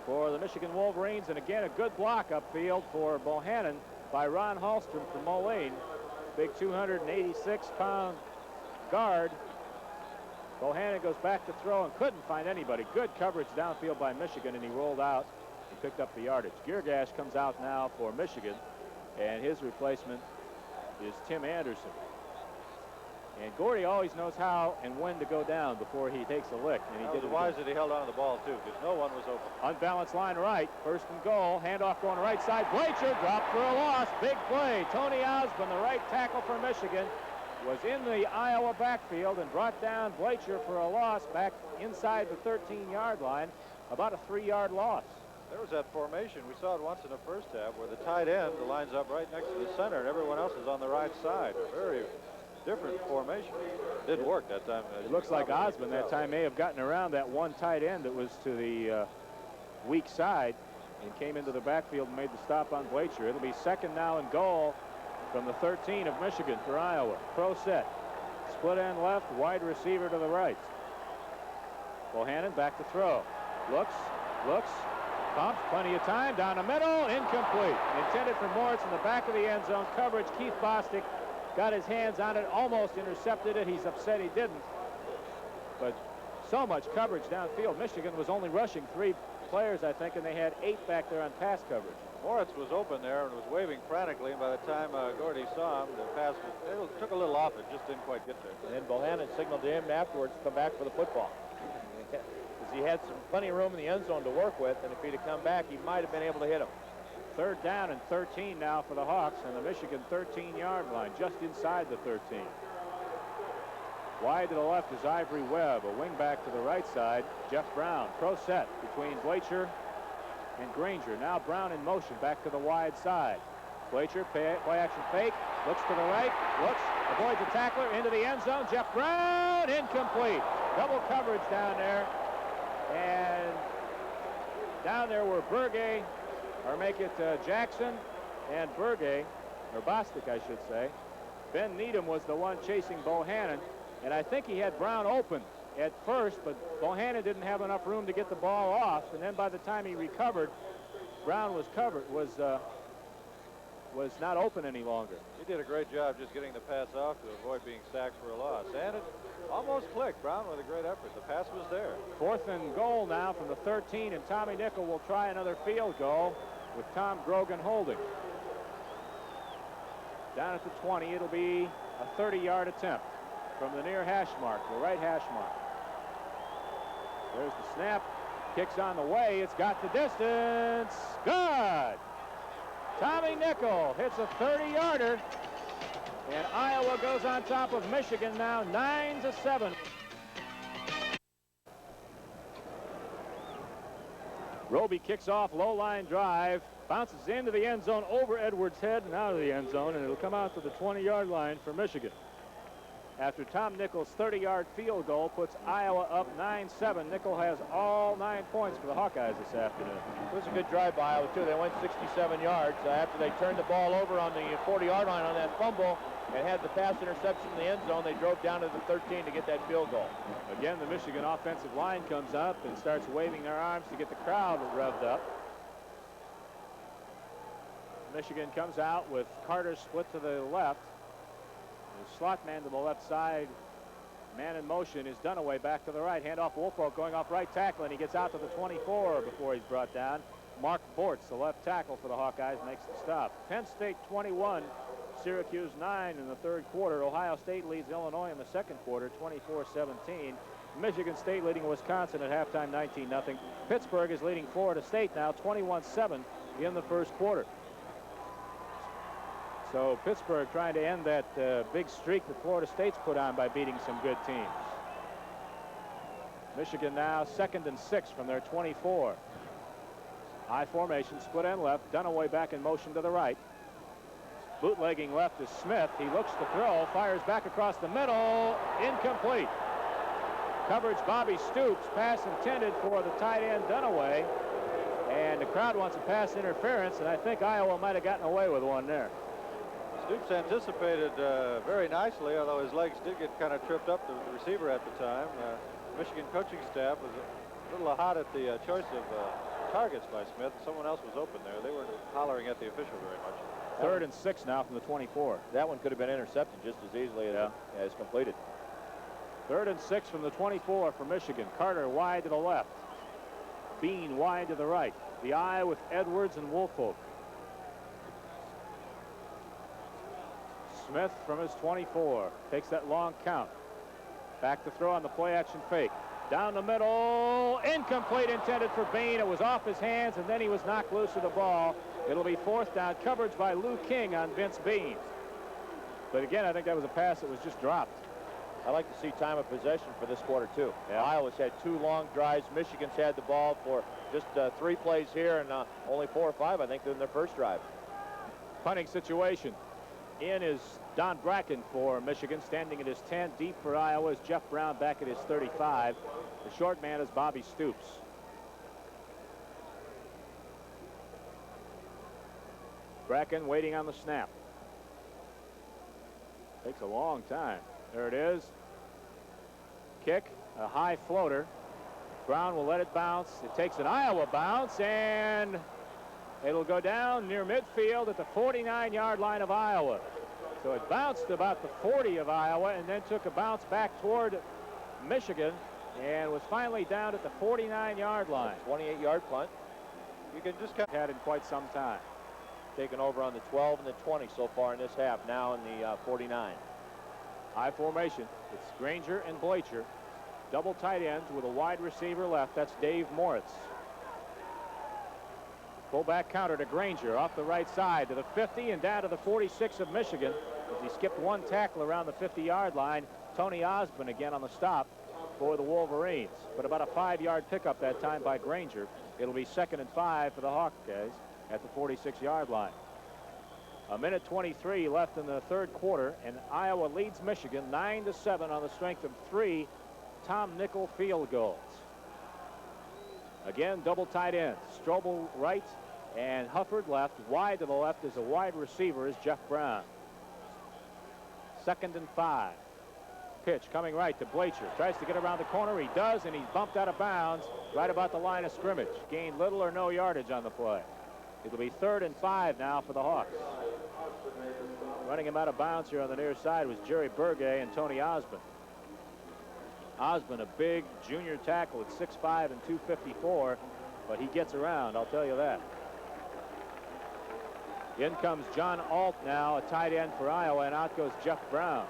A: for the Michigan Wolverines, and again a good block upfield for Bohannon by Ron Hallstrom from Moline. Big 286-pound guard. Bohannon goes back to throw and couldn't find anybody. Good coverage downfield by Michigan, and he rolled out and picked up the yardage. Giergash comes out now for Michigan, and his replacement is Tim Anderson. And Gordy always knows how and when to go down before he takes a lick. And he did it wise
B: that he held on to the ball, too, because no one was open.
A: Unbalanced line right. 1st and goal. Handoff going right side. Blacher dropped for a loss. Big play. Tony Osmond, the right tackle for Michigan, was in the Iowa backfield and brought down Blacher for a loss back inside the 13-yard line. About a 3-yard loss.
B: There was that formation. We saw it once in the first half where the tight end lines up right next to the center and everyone else is on the right side. Very different formation. Didn't work that time.
A: It looks like Osmond that time may have gotten around that one tight end that was to the weak side and came into the backfield and made the stop on Blacher. It'll be 2nd now and goal from the 13 of Michigan for Iowa. Pro set. Split end left, wide receiver to the right. Bohannon back to throw. Looks. Pumps, plenty of time, down the middle, incomplete. Intended for Moritz in the back of the end zone coverage. Keith Bostic got his hands on it, almost intercepted it. He's upset he didn't. But so much coverage downfield. Michigan was only rushing 3 players, I think, and they had 8 back there on pass coverage.
B: Moritz was open there and was waving frantically, and by the time Gordy saw him, the pass took a little off it, just didn't quite get there.
C: And then Bohannon signaled to him afterwards to come back for the football. He had some plenty of room in the end zone to work with, and if he'd have come back, he might have been able to hit him.
A: 3rd down and 13 now for the Hawks on the Michigan 13-yard line, just inside the 13. Wide to the left is Ivory Webb, a wing back to the right side. Jeff Brown, pro set between Blacher and Granger. Now Brown in motion back to the wide side. Blacher, play action fake, looks to the right, looks, avoids the tackler, into the end zone. Jeff Brown, incomplete. Double coverage down there. And down there were Burgay, or make it Jackson and Burgay, or Bostic, I should say. Ben Needham was the one chasing Bohannon, and I think he had Brown open at first, but Bohannon didn't have enough room to get the ball off, and then by the time he recovered, Brown was not open any longer.
B: He did a great job just getting the pass off to avoid being sacked for a loss, and it almost clicked. Brown with a great effort. The pass was there. 4th and goal now from the 13, and Tommy Nickel will try another field goal with Tom Grogan holding. Down at the 20, it'll be a 30-yard attempt from the near hash mark, the right hash mark. There's the snap. Kicks on the way. It's got the distance. Good. Tommy Nickel hits a 30-yarder. And Iowa goes on top of Michigan now, 9-7. Roby kicks off, low line drive, bounces into the end zone, over Edwards' head and out of the end zone, and it'll come out to the 20-yard line for Michigan.
A: after Tom Nickel's 30-yard field goal puts Iowa up 9-7. Nickel has all 9 points for the Hawkeyes this afternoon.
C: It was a good drive by Iowa, too. They went 67 yards after they turned the ball over on the 40-yard line on that fumble and had the pass interception in the end zone. They drove down to the 13 to get that field goal.
A: Again, the Michigan offensive line comes up and starts waving their arms to get the crowd revved up. Michigan comes out with Carter split to the left. The slot man to the left side. Man in motion is Dunaway back to the right. Handoff Woolfolk going off right tackle, and he gets out to the 24 before he's brought down. Mark Bortz, the left tackle for the Hawkeyes, makes the stop. Penn State 21, Syracuse 9 in the third quarter. Ohio State leads Illinois in the second quarter, 24-17. Michigan State leading Wisconsin at halftime, 19-0. Pittsburgh is leading Florida State now, 21-7 in the first quarter. So Pittsburgh trying to end that big streak that Florida State's put on by beating some good teams. Michigan now 2nd and 6 from their 24. I formation, split end left. Dunaway back in motion to the right. Bootlegging left is Smith. He looks to throw, fires back across the middle. Incomplete. Coverage Bobby Stoops. Pass intended for the tight end Dunaway. And the crowd wants a pass interference, and I think Iowa might have gotten away with one there.
B: Stoops anticipated very nicely, although his legs did get kind of tripped up, the receiver at the time. Michigan coaching staff was a little hot at the choice of targets by Smith. Someone else was open there. They weren't hollering at the official very much.
A: 3rd and 6 now from the 24.
C: That one could have been intercepted just as easily as completed.
A: 3rd and 6 from the 24 for Michigan. Carter wide to the left. Bean wide to the right. The I with Edwards and Woolfolk. Smith from his 24 takes that long count. Back to throw on the play action fake. Down the middle. Incomplete, intended for Bean. It was off his hands, and then he was knocked loose of the ball. It'll be 4th down. Coverage by Lou King on Vince Bean. But again, I think that was a pass that was just dropped.
C: I like to see time of possession for this quarter, too.
A: Yeah.
C: Iowa's had 2 long drives. Michigan's had the ball for just 3 plays here and only 4 or 5, I think, in their first drive.
A: Punting situation. In is Don Bracken for Michigan, standing at his 10. Deep for Iowa is Jeff Brown back at his 35. The short man is Bobby Stoops. Bracken waiting on the snap. Takes a long time. There it is. Kick, a high floater. Brown will let it bounce. It takes an Iowa bounce, and it'll go down near midfield at the 49-yard line of Iowa. So it bounced about the 40 of Iowa and then took a bounce back toward Michigan and was finally down at the 49-yard line.
C: 28-yard punt.
B: You can just kind of
A: had in quite some time.
C: Taken over on the 12 and the 20 so far in this half, now in the 49.
A: High formation. It's Granger and Blacher. Double tight ends with a wide receiver left. That's Dave Moritz. Fullback counter to Granger off the right side to the 50 and down to the 46 of Michigan as he skipped one tackle around the 50-yard line. Tony Osborne again on the stop for the Wolverines, but about a 5-yard pickup that time by Granger. It'll be 2nd and 5 for the Hawkeyes at the 46-yard line. A minute 23 left in the third quarter, and Iowa leads Michigan 9-7 on the strength of 3 Tom Nickel field goals. Again, double tight ends. Strobel right and Hufford left. Wide to the left is a wide receiver is Jeff Brown. 2nd and 5. Pitch coming right to Blacher. Tries to get around the corner. He does, and he's bumped out of bounds right about the line of scrimmage. Gained little or no yardage on the play. It'll be 3rd and 5 now for the Hawks. Running him out of bounds here on the near side was Jerry Burgay and Tony Osborne. Osborne, a big junior tackle at 6'5" and 254, but he gets around, I'll tell you that. In comes John Alt now, a tight end for Iowa, and out goes Jeff Brown.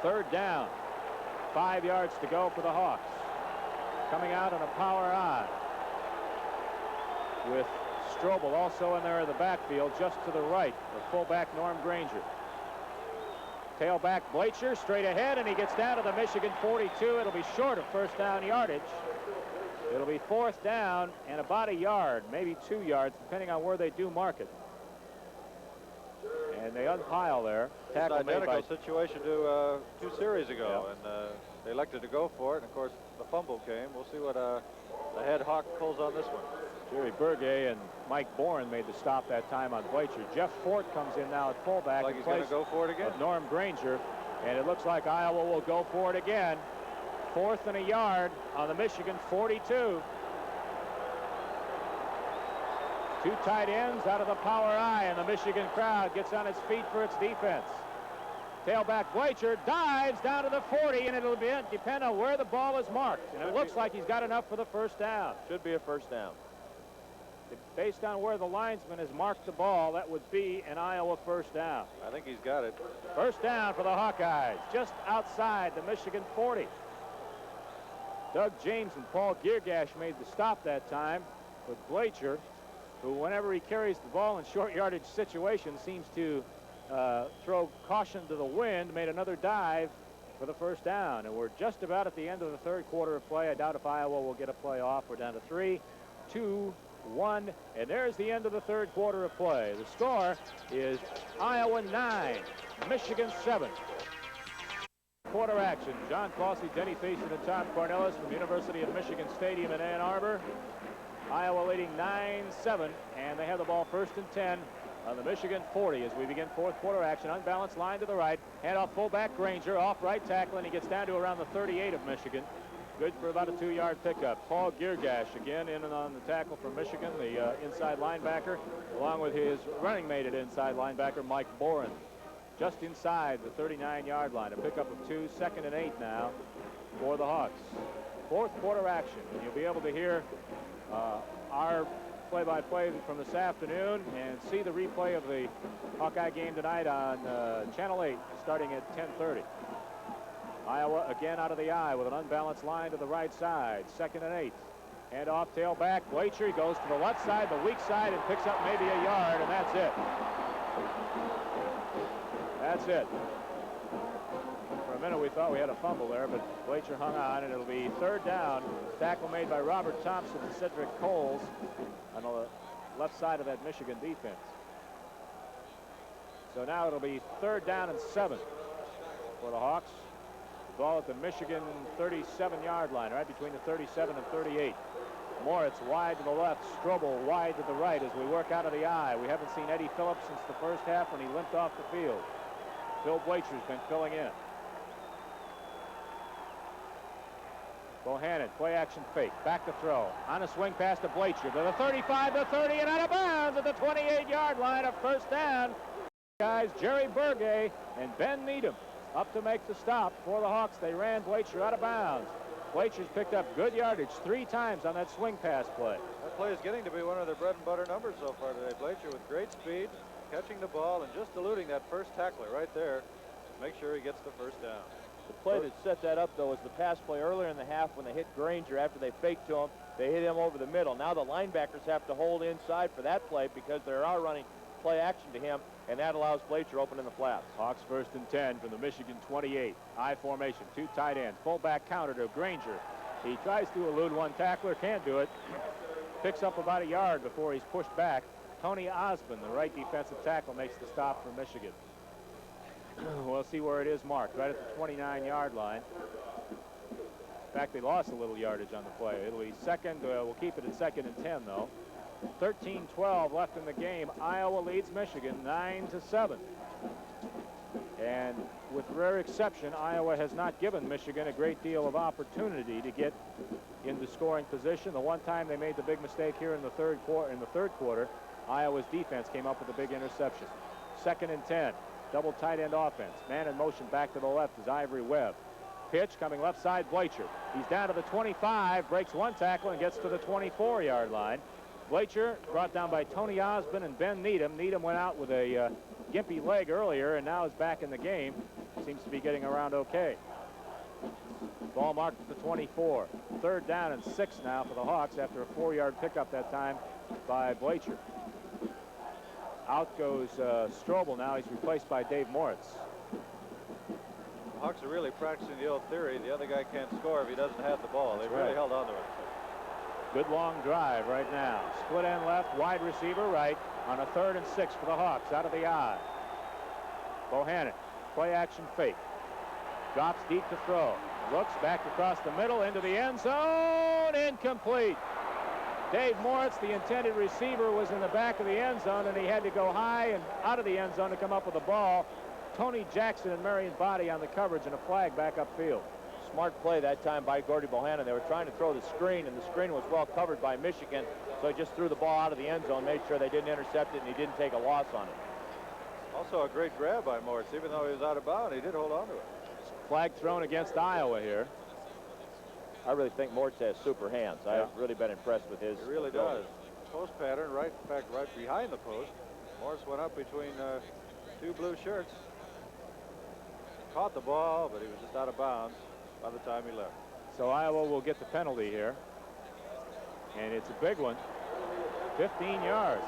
A: 3rd down. 5 yards to go for the Hawks. Coming out on a power I with Strobel also in there in the backfield just to the right of fullback Norm Granger. Tailback Blacher straight ahead, and he gets down to the Michigan 42. It'll be short of 1st down yardage. It'll be 4th down and about a yard, maybe 2 yards, depending on where they do mark it. And and they unpile there.
B: It's an
A: Tackle made
B: identical
A: by
B: situation to 2 series ago, and they elected to go for it. And of course, the fumble came. We'll see what the head Hawk pulls on this one.
A: Jerry Burgay and Mike Boren made the stop that time on Bleacher. Jeff Fort comes in now at fullback.
B: Like he's going to go for it again.
A: Norm Granger, and it looks like Iowa will go for it again. 4th and a yard on the Michigan 42. 2 tight ends out of the power I, and the Michigan crowd gets on its feet for its defense. Tailback Bleacher dives down to the 40, and it'll depend on where the ball is marked. And it looks like he's got enough for the first down.
C: Should be a first down.
A: Based on where the linesman has marked the ball, that would be an Iowa first down.
B: I think he's got it.
A: First down for the Hawkeyes, just outside the Michigan 40. Doug James and Paul Geargash made the stop that time with Bleacher, who whenever he carries the ball in short yardage situations seems to throw caution to the wind, made another dive for the first down. And we're just about at the end of the 3rd quarter of play. I doubt if Iowa will get a play off. We're down to 3, 2, 1, and there's the end of the 3rd quarter of play. The score is Iowa 9, Michigan 7. Quarter action. John Fossey, Denny Thiessen, and Tom Cornelis from University of Michigan Stadium in Ann Arbor. Iowa leading 9-7, and they have the ball 1st and 10 on the Michigan 40 as we begin 4th quarter action. Unbalanced line to the right. Hand off fullback Granger, off right tackle, and he gets down to around the 38 of Michigan. Good for about a 2-yard pickup. Paul Geargash again in and on the tackle for Michigan, the inside linebacker, along with his running mate at inside linebacker, Mike Boren. Just inside the 39-yard line. A pickup of 2, 2nd and 8 now for the Hawks. 4th quarter action, and you'll be able to hear our play-by-play from this afternoon and see the replay of the Hawkeye game tonight on Channel 8 starting at 10:30. Iowa again out of the I with an unbalanced line to the right side. 2nd and 8. Hand off tailback. Bleacher goes to the left side, the weak side, and picks up maybe a yard, and that's it. That's it. For a minute we thought we had a fumble there, but Bleacher hung on, and it'll be 3rd down. Tackle made by Robert Thompson and Cedric Coles on the left side of that Michigan defense. So now it'll be 3rd down and 7 for the Hawks. Ball at the Michigan 37-yard line, right between the 37 and 38. Moritz wide to the left, Strobel wide to the right as we work out of the I. We haven't seen Eddie Phillips since the first half when he limped off the field. Phil Bleacher's been filling in. Bohannon, play action fake, back to throw. On a swing pass to Bleacher, to the 35, the 30, and out of bounds at the 28-yard line, a first down. Guys, Jerry Burgay and Ben Needham up to make the stop for the Hawks. They ran Bleacher out of bounds. Bleacher's picked up good yardage 3 times on that swing pass play.
B: That play is getting to be one of their bread and butter numbers so far today. Bleacher with great speed, catching the ball and just eluding that first tackler right there to make sure he gets the first down.
C: The play that set that up, though, was the pass play earlier in the half when they hit Granger after they faked to him. They hit him over the middle. Now the linebackers have to hold inside for that play because they are running play action to him, and that allows Bleacher open in the flats.
A: Hawks 1st and 10 from the Michigan 28. I formation, 2 tight ends. Fullback counter to Granger. He tries to elude one tackler, can't do it. Picks up about a yard before he's pushed back. Tony Osmond, the right defensive tackle, makes the stop for Michigan. We'll see where it is marked, right at the 29-yard line. In fact, they lost a little yardage on the play. It'll be second. We'll keep it at 2nd and 10, though. 13-12 left in the game. Iowa leads Michigan 9-7. And with rare exception, Iowa has not given Michigan a great deal of opportunity to get into scoring position. The one time they made the big mistake here in the third quarter, Iowa's defense came up with a big interception. 2nd and 10. Double tight end offense. Man in motion back to the left is Ivory Webb. Pitch coming left side, Bleacher. He's down to the 25, breaks one tackle and gets to the 24-yard line. Bleacher brought down by Tony Osmond and Ben Needham. Needham went out with a gimpy leg earlier and now is back in the game. Seems to be getting around okay. Ball marked at the 24. 3rd down and 6 now for the Hawks after a 4-yard pickup that time by Bleacher. Out goes Strobel now. He's replaced by Dave Moritz.
B: The Hawks are really practicing the old theory. The other guy can't score if he doesn't have the ball. They've really held on to it.
A: Good long drive right now. Split end left, wide receiver right on a 3rd and 6 for the Hawks out of the I. Bohannon, play action fake. Drops deep to throw. Looks back across the middle into the end zone. Incomplete. Dave Moritz, the intended receiver, was in the back of the end zone, and he had to go high and out of the end zone to come up with the ball. Tony Jackson and Marion Body on the coverage and a flag back upfield.
C: Smart play that time by Gordy Bohannon. They were trying to throw the screen, and the screen was well covered by Michigan, so he just threw the ball out of the end zone, made sure they didn't intercept it, and he didn't take a loss on it.
B: Also a great grab by Moritz. Even though he was out of bounds, he did hold on to it.
A: Flag thrown against Iowa here.
C: I really think Moritz has super hands.
A: Yeah.
C: I've really been impressed with his
B: He really
C: ability.
B: does. Post pattern, right, in fact, right behind the post. Moritz went up between two blue shirts. Caught the ball, but he was just out of bounds by the time he left.
A: So Iowa will get the penalty here. And it's a big one. 15 yards.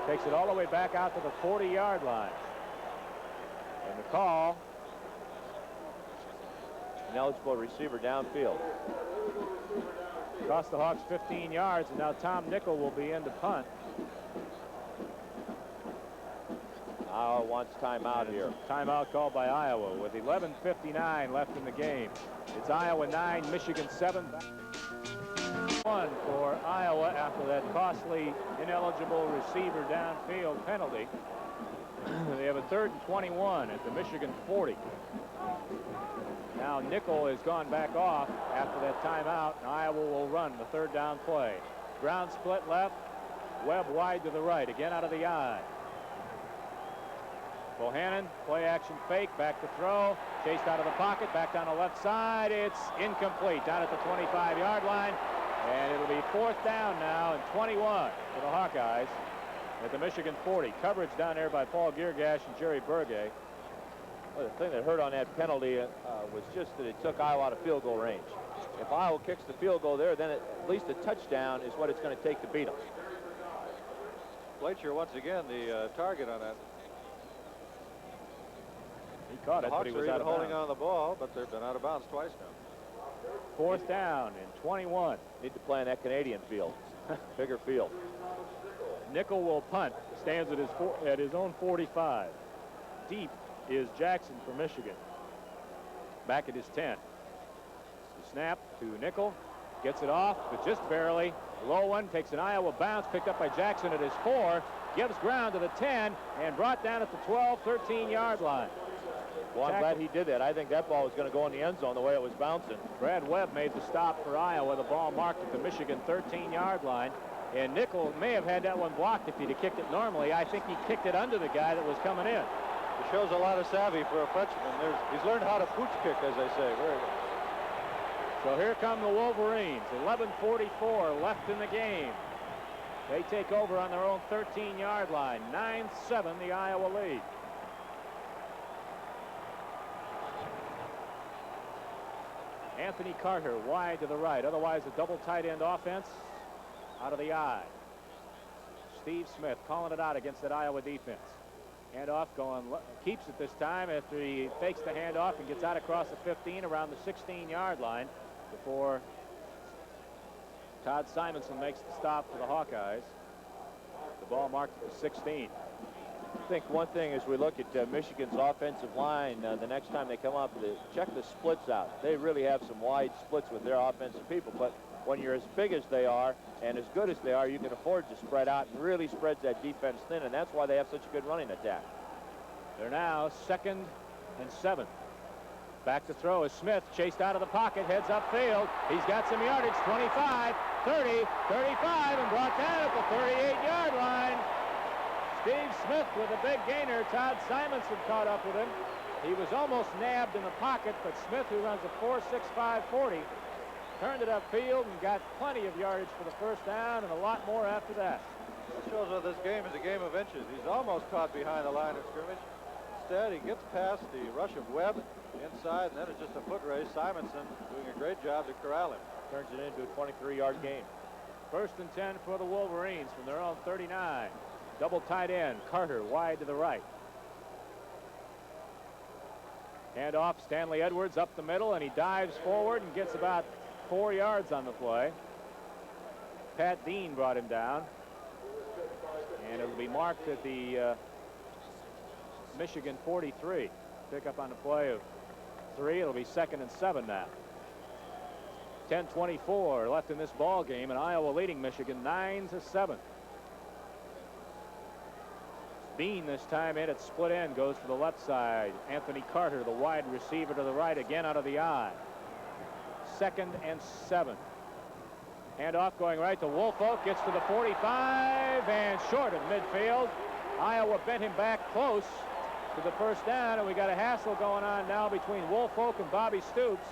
A: Takes it all the way back out to the 40-yard line. And the call.
C: An eligible receiver downfield.
A: Cost the Hawks 15 yards, and now Tom Nickel will be in to punt.
C: Iowa wants timeout here.
A: Timeout called by Iowa with 11:59 left in the game. It's Iowa 9, Michigan 7. 1 for Iowa after that costly ineligible receiver downfield penalty. They have a 3rd and 21 at the Michigan 40. Now Nickel has gone back off after that timeout, and Iowa will run the 3rd down play. Ground split left, Webb wide to the right, again out of the eye. Bohannon, play action fake, back to throw, chased out of the pocket, back down the left side. It's incomplete down at the 25-yard line, and it'll be 4th down now and 21 for the Hawkeyes at the Michigan 40. Coverage down there by Paul Geargash and Jerry Burgay.
C: Well, the thing that hurt on that penalty was just that it took Iowa out of field goal range. If Iowa kicks the field goal there, then at least a touchdown is what it's going to take to beat them.
B: Fletcher once again the target on that.
A: He caught
B: The
A: it, but
B: Hawks
A: he
B: are
A: was
B: even
A: out of
B: holding
A: bounds.
B: on the ball, but they've been out of bounds twice now.
A: 4th down and 21.
C: Need to play in that Canadian field. Bigger field.
A: Nickel will punt. Stands at his own 45. Deep is Jackson for Michigan. Back at his 10. The snap to Nickel. Gets it off, but just barely. Low one takes an Iowa bounce, picked up by Jackson at his 4. Gives ground to the 10 and brought down at the 12, 13-yard line.
C: Well, I'm glad he did that. I think that ball was going to go in the end zone the way it was bouncing.
A: Brad Webb made the stop for Iowa. The ball marked at the Michigan 13-yard line. And Nickel may have had that one blocked if he'd have kicked it normally. I think he kicked it under the guy that was coming in.
B: It shows a lot of savvy for a freshman. He's learned how to pooch kick, as they say. Very good.
A: So here come the Wolverines. 11:44 left in the game. They take over on their own 13-yard line. 9-7 the Iowa lead. Anthony Carter wide to the right. Otherwise a double tight end offense out of the eye. Steve Smith calling it out against that Iowa defense. Handoff going, keeps it this time after he fakes the handoff and gets out across the 15 around the 16-yard line before Todd Simonson makes the stop for the Hawkeyes. The ball marked at the 16.
C: I think one thing as we look at Michigan's offensive line, the next time they come up, check the splits out. They really have some wide splits with their offensive people, but when you're as big as they are and as good as they are, you can afford to spread out, and really spreads that defense thin, and that's why they have such a good running attack.
A: They're now 2nd and 7. Back to throw is Smith, chased out of the pocket, heads upfield. He's got some yardage, 25, 30, 35, and brought down at the 38-yard line. Steve Smith with a big gainer. Todd Simonson caught up with him. He was almost nabbed in the pocket, but Smith, who runs a 4.65 40, turned it upfield and got plenty of yardage for the 1st down and a lot more after that.
B: That shows that this game is a game of inches. He's almost caught behind the line of scrimmage. Instead, he gets past the rush of Webb inside, and then it's just a foot race. Simonson doing a great job to corral him.
C: Turns it into a 23-yard game.
A: 1st and 10 for the Wolverines from their own 39. Double tight end, Carter wide to the right. Hand off, Stanley Edwards up the middle, and he dives forward and gets about 4 yards on the play. Pat Dean brought him down. And it'll be marked at the Michigan 43. Pick up on the play of 3. It'll be 2nd and 7 now. 10:24 left in this ball game, and Iowa leading Michigan 9-7. Bean this time in at split end, goes to the left side. Anthony Carter, the wide receiver, to the right, again out of the eye. 2nd and 7. Handoff going right to Woolfolk, gets to the 45 and short of midfield. Iowa bent him back close to the first down, and we got a hassle going on now between Woolfolk and Bobby Stoops.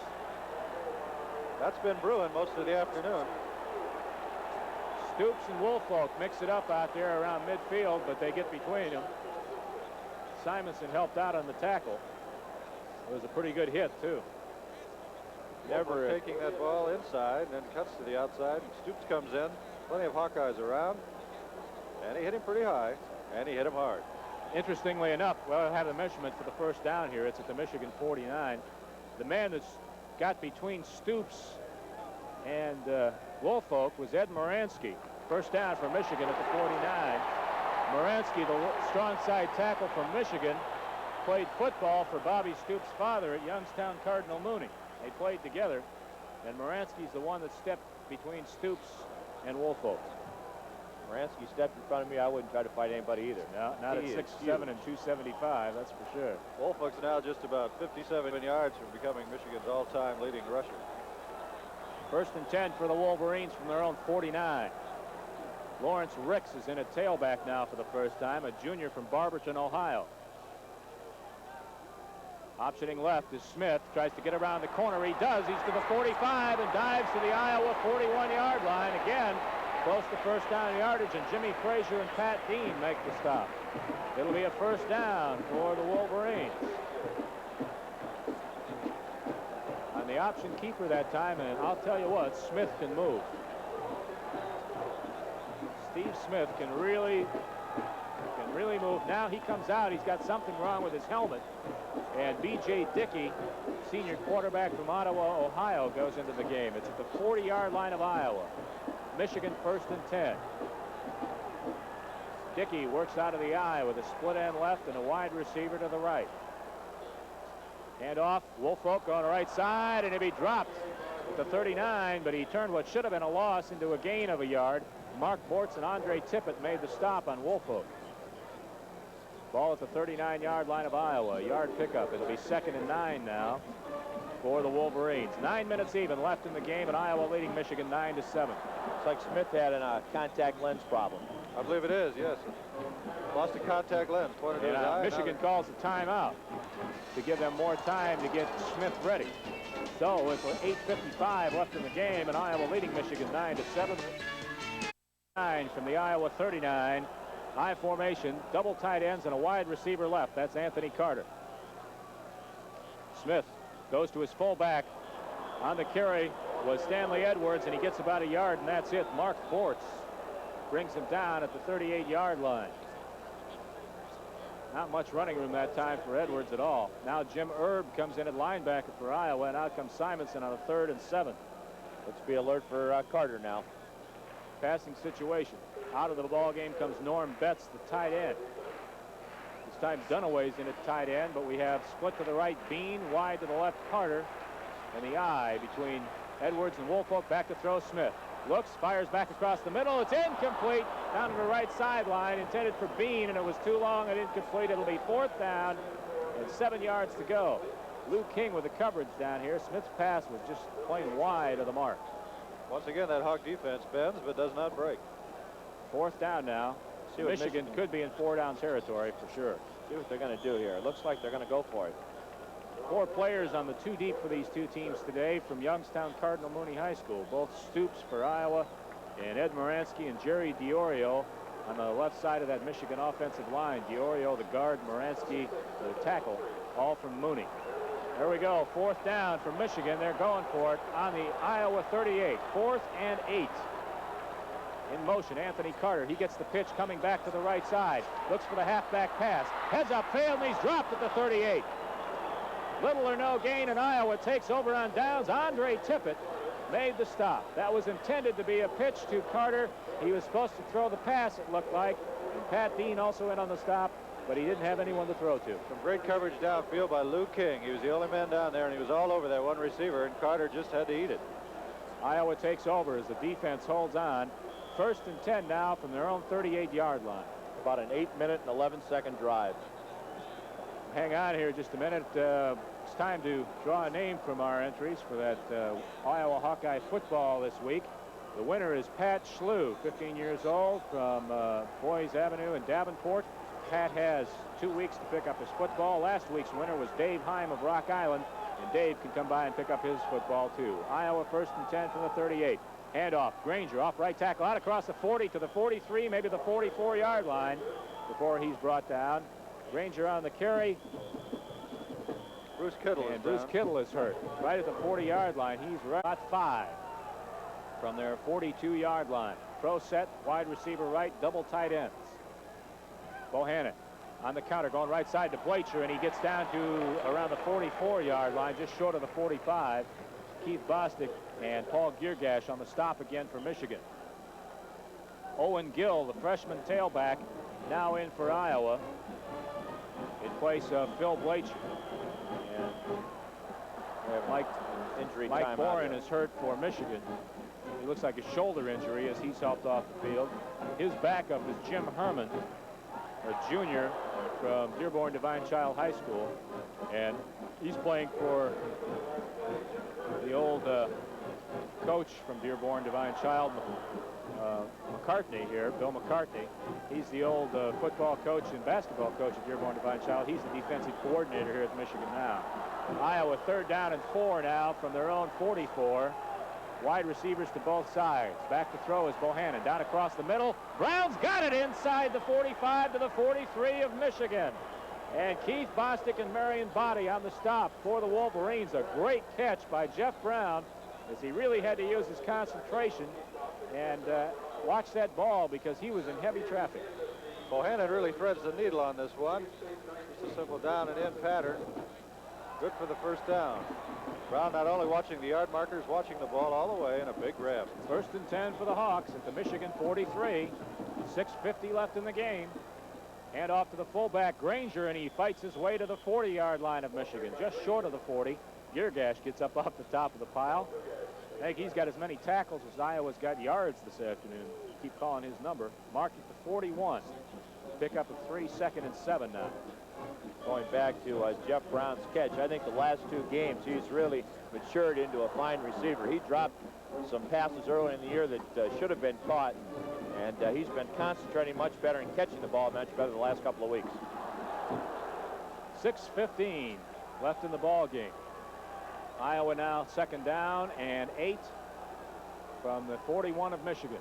B: That's been brewing most of the afternoon.
A: Stoops and Woolfolk mix it up out there around midfield, but they get between them. Simonson helped out on the tackle. It was a pretty good hit, too.
B: Never taking that ball inside and then cuts to the outside. Stoops comes in. Plenty of Hawkeyes around. And he hit him pretty high. And he hit him hard.
A: Interestingly enough, well, I have the measurement for the first down here. It's at the Michigan 49. The man that's got between Stoops and Woolfolk was Ed Moransky. First down for Michigan at the 49. Moransky, the strong side tackle from Michigan, played football for Bobby Stoops' father at Youngstown Cardinal Mooney. They played together, and Moransky's the one that stepped between Stoops and Woolfolk.
C: Moransky stepped in front of me. I wouldn't try to fight anybody either.
A: No, not at 6'7" and 275, that's for sure.
B: Woolfolk's now just about 57 yards from becoming Michigan's all-time leading rusher.
A: 1st and 10 for the Wolverines from their own 49. Lawrence Ricks is in at tailback now for the first time, a junior from Barberton, Ohio. Optioning left is Smith, tries to get around the corner. He does. He's to the 45 and dives to the Iowa 41-yard line. Again, close to first down yardage, and Jimmy Frazier and Pat Dean make the stop. It'll be a first down for the Wolverines. On the option keeper that time, and I'll tell you what, Smith can move. Steve Smith can really move. Now he comes out. He's got something wrong with his helmet. And B.J. Dickey, senior quarterback from Ottawa, Ohio, goes into the game. It's at the 40-yard line of Iowa. Michigan 1st and 10. Dickey works out of the eye with a split end left and a wide receiver to the right. Handoff, Woolfolk on the right side, and he'll be dropped at the 39, but he turned what should have been a loss into a gain of a yard. Mark Bortz and Andre Tippett made the stop on Woolfolk. Ball at the 39-yard line of Iowa. Yard pickup. It'll be 2nd and 9 now for the Wolverines. 9 minutes even left in the game, and Iowa leading Michigan 9-7.
C: It's like Smith had a contact lens problem.
B: I believe it is, yes. Lost a contact lens. Pointed to his eye.
A: Michigan calls a timeout to give them more time to get Smith ready. So with 8:55 left in the game, and Iowa leading Michigan 9-7. 9 from the Iowa 39. High formation, double tight ends, and a wide receiver left. That's Anthony Carter. Smith goes to his fullback. On the carry was Stanley Edwards, and he gets about a yard, and that's it. Mark Bortz brings him down at the 38-yard line. Not much running room that time for Edwards at all. Now Jim Erb comes in at linebacker for Iowa, and out comes Simonson on a 3rd and 7.
C: Let's be alert for Carter now.
A: Passing situation. Out of the ball game comes Norm Betts, the tight end. This time Dunaway's in at tight end, but we have split to the right Bean, wide to the left Carter, and the eye between Edwards and Woolfolk. Back to throw Smith. Looks, fires back across the middle. It's incomplete down to the right sideline, intended for Bean, and it was too long and incomplete. It'll be 4th down and 7 yards to go. Lou King with the coverage down here. Smith's pass was just plain wide of the mark.
B: Once again, that Hawk defense bends but does not break.
A: 4th down now. Michigan could be in 4-down territory for sure.
C: See what they're going to do here. It looks like they're going to go for it.
A: 4 players on the 2 deep for these 2 teams today from Youngstown Cardinal Mooney High School. Both Stoops for Iowa, and Ed Moransky and Jerry Diorio on the left side of that Michigan offensive line. Diorio, the guard, Moransky, the tackle, all from Mooney. There we go. 4th down for Michigan. They're going for it on the Iowa 38. 4th and 8. In motion, Anthony Carter. He gets the pitch coming back to the right side. Looks for the halfback pass. Heads up field, and he's dropped at the 38. Little or no gain, and Iowa takes over on downs. Andre Tippett made the stop. That was intended to be a pitch to Carter. He was supposed to throw the pass, it looked like. And Pat Dean also in on the stop. but he didn't have anyone to throw to.
B: Some great coverage downfield by Lou King. He was the only man down there, and he was all over that one receiver, and Carter just had to eat it.
A: Iowa takes over as the defense holds on. 1st and 10 now from their own 38-yard line.
C: About an 8-minute and 11-second drive.
A: Hang on here just a minute. It's time to draw a name from our entries for that Iowa Hawkeye football this week. The winner is Pat Schlew, 15 years old, from Boys Avenue in Davenport. Pat has 2 weeks to pick up his football. Last week's winner was Dave Heim of Rock Island, and Dave can come by and pick up his football too. Iowa 1st and 10 from the 38. Handoff, Granger off right tackle, out across the 40 to the 43, maybe the 44-yard line before he's brought down. Granger on the carry.
B: Bruce Kittle is
A: Bruce
B: down.
A: Kittle is hurt right at the 40-yard line. He's right at 5 from their 42-yard line. Pro set, wide receiver right, double tight ends. Bohannon on the counter, going right side to Blacher, and he gets down to around the 44-yard line, just short of the 45. Keith Bostic and Paul Giergash on the stop again for Michigan. Owen Gill, the freshman tailback, now in for Iowa in place of Phil Blacher. And Mike Boren is hurt for Michigan. He looks like a shoulder injury as he's helped off the field. His backup is Jim Herman, a junior from Dearborn Divine Child High School, and he's playing for the old coach from Dearborn Divine Child, McCartney here, Bill McCartney. He's the old football coach and basketball coach at Dearborn Divine Child. He's the defensive coordinator here at Michigan now. Iowa 3rd down and 4 now from their own 44. Wide receivers to both sides. Back to throw is Bohannon. Down across the middle. Brown's got it inside the 45 to the 43 of Michigan. And Keith Bostic and Marion Body on the stop for the Wolverines. A great catch by Jeff Brown as he really had to use his concentration and watch that ball because he was in heavy traffic.
B: Bohannon really threads the needle on this one. Just a simple down and in pattern. Good for the 1st down. Brown not only watching the yard markers, watching the ball all the way, and a big grab.
A: 1st and 10 for the Hawks at the Michigan 43. 6:50 left in the game. And off to the fullback, Granger, and he fights his way to the 40-yard line of Michigan, just short of the 40. Giergash gets up off the top of the pile. I think he's got as many tackles as Iowa's got yards this afternoon. Keep calling his number. Marked at the 41. Pick up a 3, 2nd and 7 now.
C: Going back to Jeff Brown's catch, I think the last 2 games he's really matured into a fine receiver. He dropped some passes early in the year that should have been caught, and he's been concentrating much better and catching the ball much better the last couple of weeks.
A: 6:15 left in the ball game. Iowa now 2nd down and 8 from the 41 of Michigan.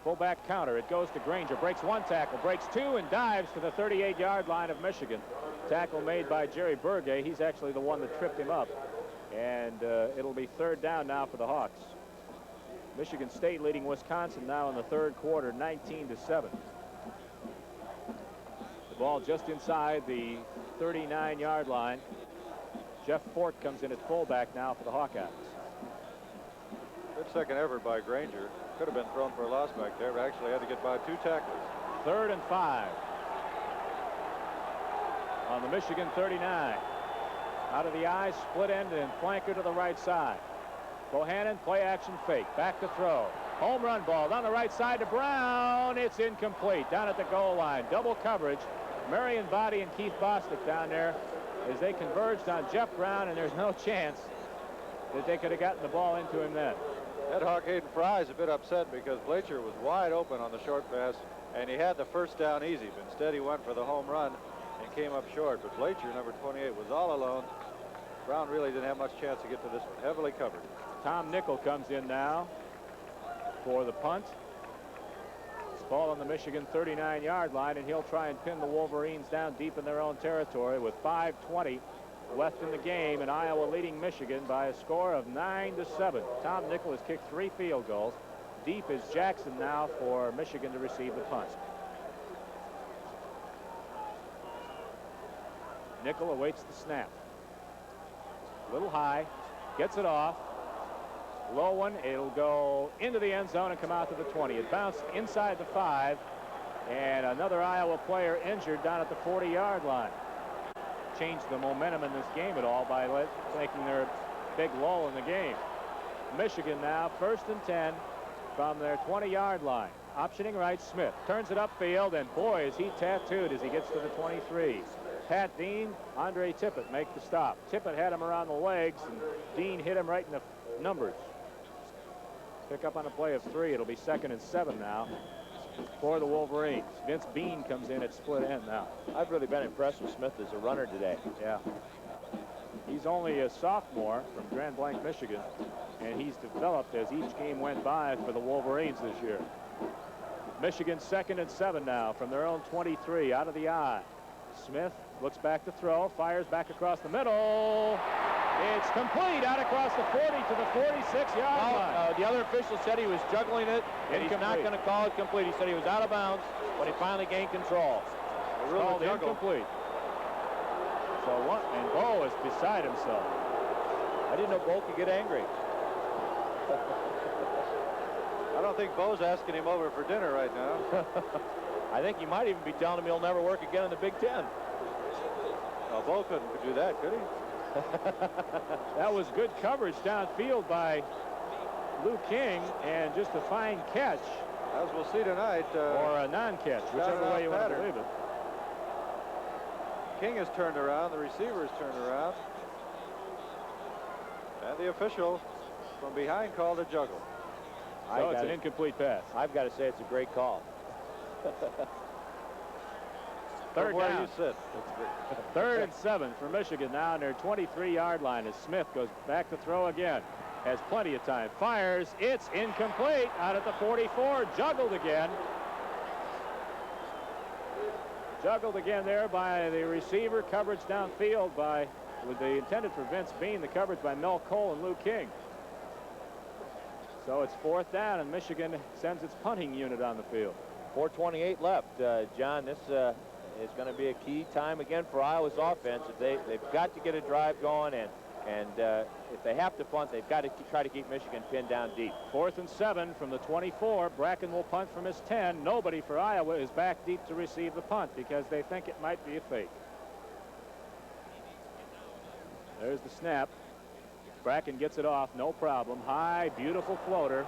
A: Fullback counter. It goes to Granger. Breaks 1 tackle, breaks 2, and dives to the 38-yard line of Michigan. Tackle made by Jerry Burgay. He's actually the one that tripped him up. And it'll be 3rd down now for the Hawks. Michigan State leading Wisconsin now in the 3rd quarter, 19-7. The ball just inside the 39-yard line. Jeff Fort comes in at fullback now for the Hawkeyes.
B: Good second effort by Granger. Could have been thrown for a loss back there, but actually had to get by 2 tacklers.
A: 3rd and 5 on the Michigan 39. Out of the eye, split end and flanker to the right side. Bohannon, play action fake, back to throw. Home run ball down the right side to Brown. It's incomplete down at the goal line. Double coverage. Marion Body and Keith Bostic down there as they converged on Jeff Brown, and there's no chance that they could have gotten the ball into him then.
B: Ed Hawkeyes Fry is a bit upset because Blacher was wide open on the short pass, and he had the 1st down easy, but instead he went for the home run and came up short. But Blacher, number 28, was all alone. Brown really didn't have much chance to get to this one. Heavily covered.
A: Tom Nickel comes in now for the punt. It's ball on the Michigan 39-yard line, and he'll try and pin the Wolverines down deep in their own territory with 5:20 left in the game, and Iowa leading Michigan by a score of 9-7. Tom Nickel has kicked 3 field goals. Deep is Jackson now for Michigan to receive the punt. Nickel awaits the snap. A little high, gets it off. Low one, it'll go into the end zone and come out to the 20. It bounced inside the 5, And another Iowa player injured down at the 40-yard line. Changed the momentum in this game at all by making their big lull in the game. Michigan now 1st and 10 from their 20-yard line. Optioning right, Smith turns it upfield, and boy, is he tattooed as he gets to the 23. Pat Dean, Andre Tippett make the stop. Tippett had him around the legs, and Dean hit him right in the numbers. Pick up on a play of 3. It'll be 2nd and 7 now for the Wolverines. Vince Bean comes in at split end now.
C: I've really been impressed with Smith as a runner today.
A: Yeah. He's only a sophomore from Grand Blanc, Michigan, and he's developed as each game went by for the Wolverines this year. Michigan 2nd and 7 now from their own 23, out of the eye. Smith looks back to throw, fires back across the middle. It's complete out across the 40 to the 46-yard line.
C: The other official said he was juggling it, and he's not going to call it complete. He said he was out of bounds when he finally gained control.
A: Called incomplete. So what? And Bo is beside himself.
C: I didn't know Bo could get angry.
B: I don't think Bo's asking him over for dinner right now.
C: I think he might even be telling him he'll never work again in the Big Ten.
B: Well, Bo couldn't do that, could he?
A: That was good coverage downfield by Lou King, and just a fine catch.
B: As we'll see tonight.
A: Or a non-catch, whichever way you want to believe it.
B: King has turned around. The receiver has turned around. And the official from behind called a juggle.
A: So it's an incomplete pass.
C: I've got to say it's a great call.
A: Third
B: where
A: down.
B: you sit.
A: 3rd and 7 for Michigan now on their 23-yard line as Smith goes back to throw again. Has plenty of time. Fires. It's incomplete out at the 44. Juggled again. Juggled again there by the receiver. Coverage downfield with the intended for Vince Bean. The coverage by Mel Cole and Lou King. So it's 4th down, and Michigan sends its punting unit on the field.
C: 4:28 left. John, this is going to be a key time again for Iowa's offense. They've got to get a drive going, and if they have to punt, they've got to try to keep Michigan pinned down deep.
A: 4th and 7 from the 24. Bracken will punt from his 10. Nobody for Iowa is back deep to receive the punt because they think it might be a fake. There's the snap. Bracken gets it off, no problem. High, beautiful floater.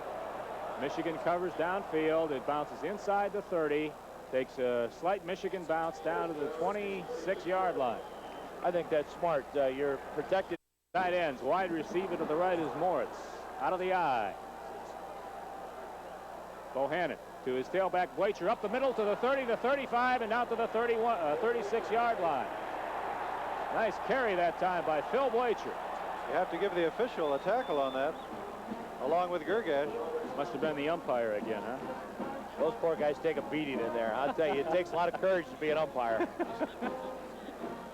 A: Michigan covers downfield. It bounces inside the 30. Takes a slight Michigan bounce down to the 26-yard line.
C: I think that's smart. You're protected.
A: Tight ends. Wide receiver to the right is Moritz. Out of the eye. Bohannon to his tailback Blacher. Up the middle to the 30, the 35, and out to the 36-yard line. Nice carry that time by Phil Blacher.
B: You have to give the official a tackle on that, along with Gergash.
A: Must have been the umpire again, huh?
C: Those poor guys take a beating in there. I'll tell you, it takes a lot of courage to be an umpire.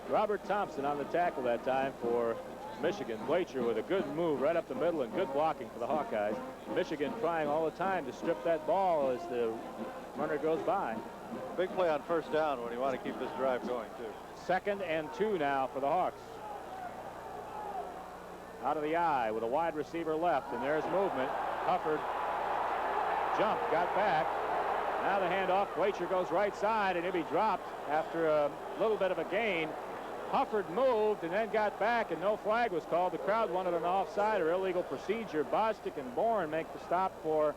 A: Robert Thompson on the tackle that time for Michigan. Blacher with a good move right up the middle and good blocking for the Hawkeyes. Michigan trying all the time to strip that ball as the runner goes by.
B: Big play on 1st down when you want to keep this drive going, too.
A: 2nd and 2 now for the Hawks. Out of the eye with a wide receiver left, and there's movement. Hufford jumped, got back. Now the handoff. Blacher goes right side, and he'll be dropped after a little bit of a gain. Hufford moved and then got back, and no flag was called. The crowd wanted an offside or illegal procedure. Bostic and Bourne make the stop for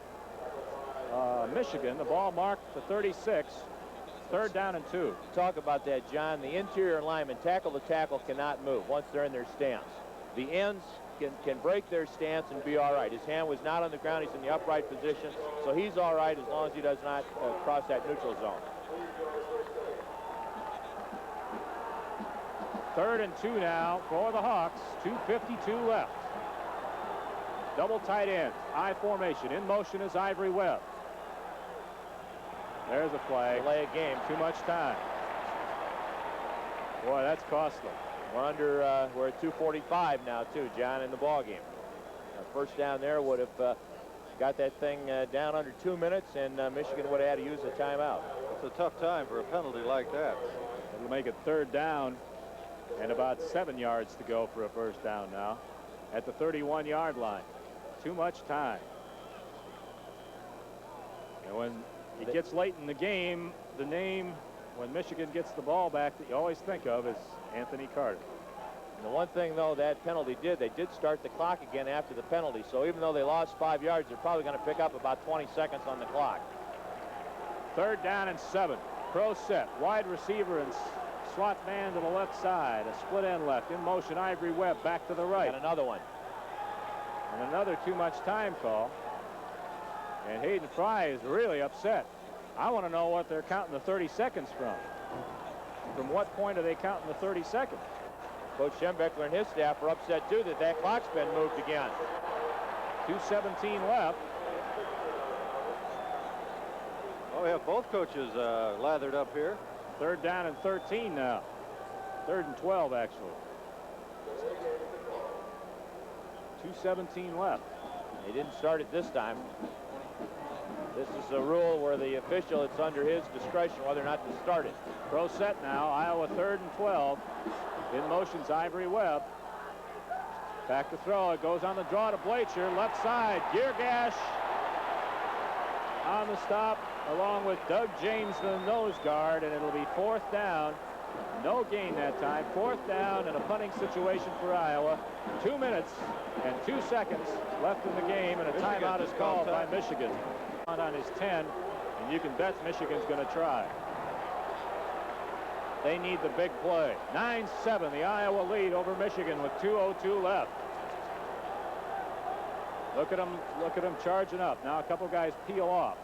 A: Michigan. The ball marked to 36. 3rd down and 2.
C: Talk about that, John. The interior linemen, tackle to tackle, cannot move once they're in their stance. The ends can break their stance and be all right. His hand was not on the ground. He's in the upright position, so he's all right as long as he does not cross that neutral zone.
A: 3rd and 2 now for the Hawks. 2:52 left. Double tight ends. I formation. In motion is Ivory Webb. There's a flag.
C: Delay a game.
A: Too much time. Boy, that's costly.
C: We're at 2:45 now, too, John, in the ball game. 1st down there would have got that thing down under 2 minutes, and Michigan would have had to use a timeout.
B: It's a tough time for a penalty like that.
A: It'll make it 3rd down and about 7 yards to go for a 1st down now at the 31-yard line. Too much time. And when it gets late in the game, the name when Michigan gets the ball back that you always think of is Anthony Carter.
C: And the one thing, though, that penalty did, they did start the clock again after the penalty. So even though they lost 5 yards, they're probably going to pick up about 20 seconds on the clock.
A: 3rd down and 7. Pro set, wide receiver and slot man to the left side. A split end left. In motion, Ivory Webb back to the right.
C: And another one.
A: And another too much time call. And Hayden Fry is really upset. I want to know what they're counting the 30 seconds from. From what point are they counting the 30 seconds?
C: Coach Schembeckler and his staff are upset, too, that clock's been moved again.
A: 2:17 left.
B: Well, we have both coaches lathered up here.
A: 3rd down and 13 now. 3rd and 12, actually. 2:17 left.
C: They didn't start it this time. This is a rule where the official, it's under his discretion whether or not to start it.
A: Pro set now. Iowa 3rd and 12. In motion's Ivory Webb. Back to throw. It goes on the draw to Blacher. Left side. Geargash on the stop along with Doug James, the nose guard, and it'll be 4th down. No gain that time. 4th down and a punting situation for Iowa. 2 minutes and 2 seconds left in the game, and a timeout is called by Michigan. On his 10, and you can bet Michigan's going to try. They need the big play. 9-7, the Iowa lead over Michigan with 2:02 left. Look at them charging up. Now a couple guys peel off.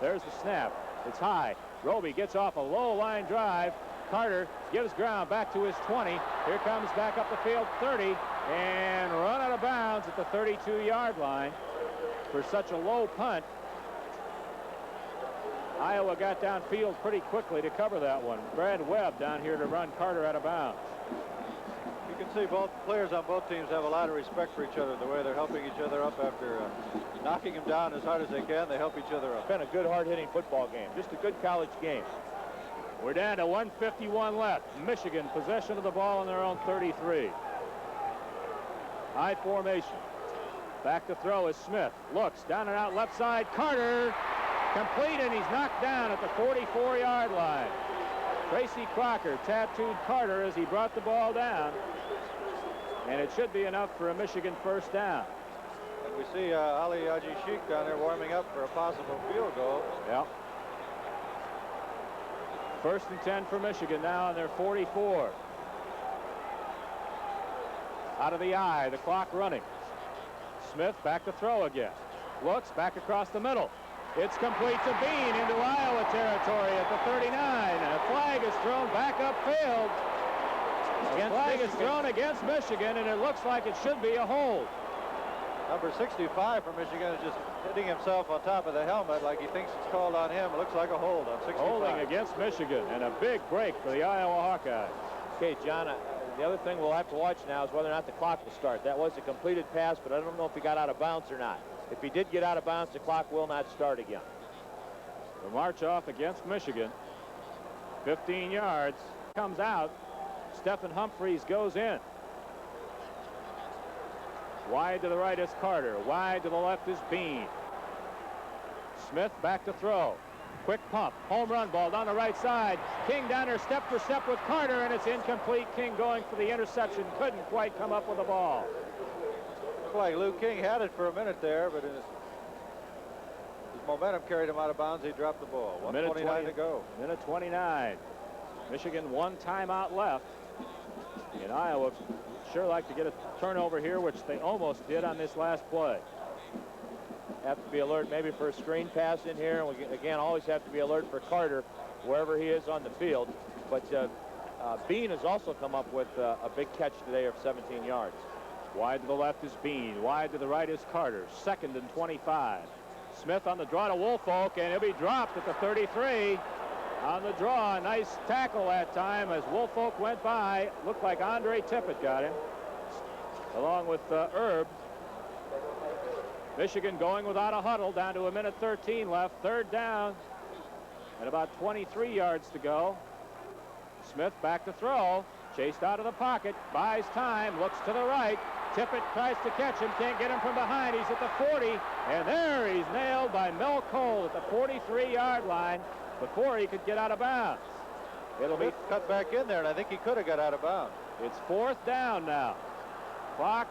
A: There's the snap. It's high. Roby gets off a low line drive. Carter gives ground back to his 20. Here comes back up the field, 30, and run out of bounds at the 32-yard line for such a low punt. Iowa got downfield pretty quickly to cover that one. Brad Webb down here to run Carter out of bounds.
B: You can see both players on both teams have a lot of respect for each other, the way they're helping each other up after knocking him down as hard as they can. They help each other up.
C: It's been a good, hard-hitting football game. Just a good college game.
A: We're down to 1:51 left. Michigan possession of the ball on their own 33. High formation. Back to throw is Smith. Looks down and out left side. Carter complete, and he's knocked down at the 44-yard line. Tracy Crocker tattooed Carter as he brought the ball down, and it should be enough for a Michigan 1st down.
B: And we see Ali Haji-Sheikh down there warming up for a possible field goal.
A: Yeah. 1st and 10 for Michigan now on their 44. Out of the eye, the clock running. Smith back to throw again. Looks back across the middle. It's complete to Bean into Iowa territory at the 39, and a flag is thrown back upfield. A flag is thrown against Michigan, and it looks like it should be a hold.
B: Number 65 for Michigan is just hitting himself on top of the helmet like he thinks it's called on him. It looks like a hold on 65.
A: Holding against Michigan, and a big break for the Iowa Hawkeyes.
C: Okay, John, the other thing we'll have to watch now is whether or not the clock will start. That was a completed pass, but I don't know if he got out of bounds or not. If he did get out of bounds, the clock will not start again.
A: The march off against Michigan. 15 yards. Comes out. Stephen Humphreys goes in. Wide to the right is Carter. Wide to the left is Bean. Smith back to throw. Quick pump. Home run ball down the right side. King down there step for step with Carter, and it's incomplete. King going for the interception. Couldn't quite come up with the ball.
B: Looked like Lou King had it for a minute there, but his momentum carried him out of bounds. He dropped the ball. 1:29 to go.
A: Minute 29. Michigan 1 timeout left. And Iowa sure like to get a turnover here, which they almost did on this last play.
C: Have to be alert maybe for a screen pass in here. And we, again, always have to be alert for Carter wherever he is on the field. But Bean has also come up with a big catch today of 17 yards.
A: Wide to the left is Bean. Wide to the right is Carter. 2nd and 25. Smith on the draw to Woolfolk, and he'll be dropped at the 33. On the draw, nice tackle that time as Woolfolk went by. Looked like Andre Tippett got him, along with Erb. Michigan going without a huddle, down to 1:13 left. 3rd down, and about 23 yards to go. Smith back to throw. Chased out of the pocket, buys time, looks to the right. Tippett tries to catch him, can't get him from behind. He's at the 40, and there he's nailed by Mel Cole at the 43-yard line. before he could get out of bounds. It'll be
B: cut back in there, and I think he could have got out of bounds.
A: It's 4th down now. Clock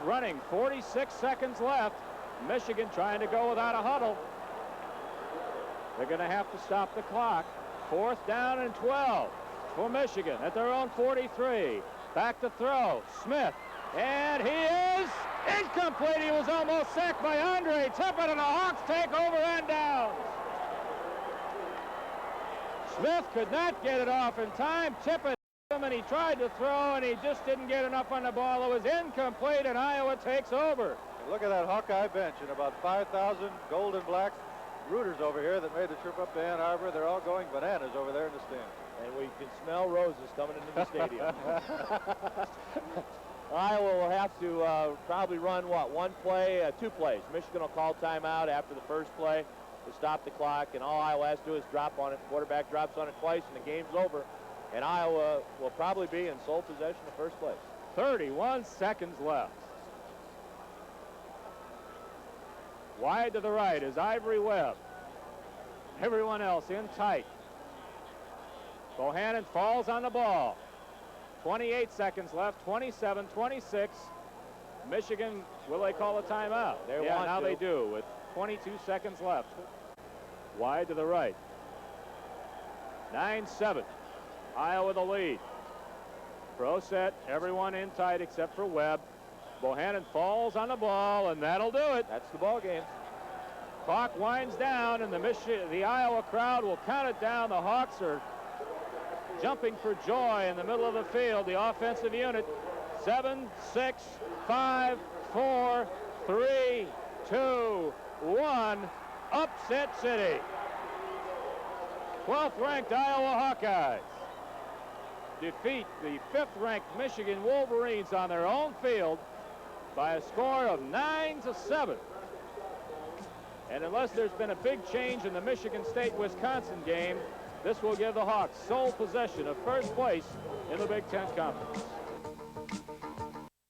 A: running, 46 seconds left. Michigan trying to go without a huddle. They're going to have to stop the clock. 4th down and 12 for Michigan at their own 43. Back to throw. Smith. And he is incomplete. He was almost sacked by Andre Tippett, and the Hawks take over and downs. Smith could not get it off in time. Tippett hit him, and he tried to throw, and he just didn't get enough on the ball. It was incomplete, and Iowa takes over.
B: Look at that Hawkeye bench, and about 5,000 gold and black rooters over here that made the trip up to Ann Arbor. They're all going bananas over there in the stand.
C: And we can smell roses coming into the stadium. Iowa will have to probably run, what, two plays. Michigan will call timeout after the first play to stop the clock, and all Iowa has to do is drop on it. Quarterback drops on it twice, and the game's over. And Iowa will probably be in sole possession of first place.
A: 31 seconds left. Wide to the right is Ivory Webb. Everyone else in tight. Bohannon falls on the ball. 28 seconds left, 27, 26. Michigan, will they call a timeout? Now they do with 22 seconds left. Wide to the right. 9-7. Iowa the lead. Pro set, everyone in tight except for Webb. Bohannon falls on the ball, and that'll do it.
C: That's the ball game.
A: Clock winds down, and the Iowa crowd will count it down. The Hawks are jumping for joy in the middle of the field. The offensive unit, 7, 6, 5, 4, 3, 2, 1. Upset City. 12th ranked Iowa Hawkeyes defeat the 5th ranked Michigan Wolverines on their own field by a score of 9-7. And unless there's been a big change in the Michigan State-Wisconsin game, this will give the Hawks sole possession of first place in the Big Ten Conference.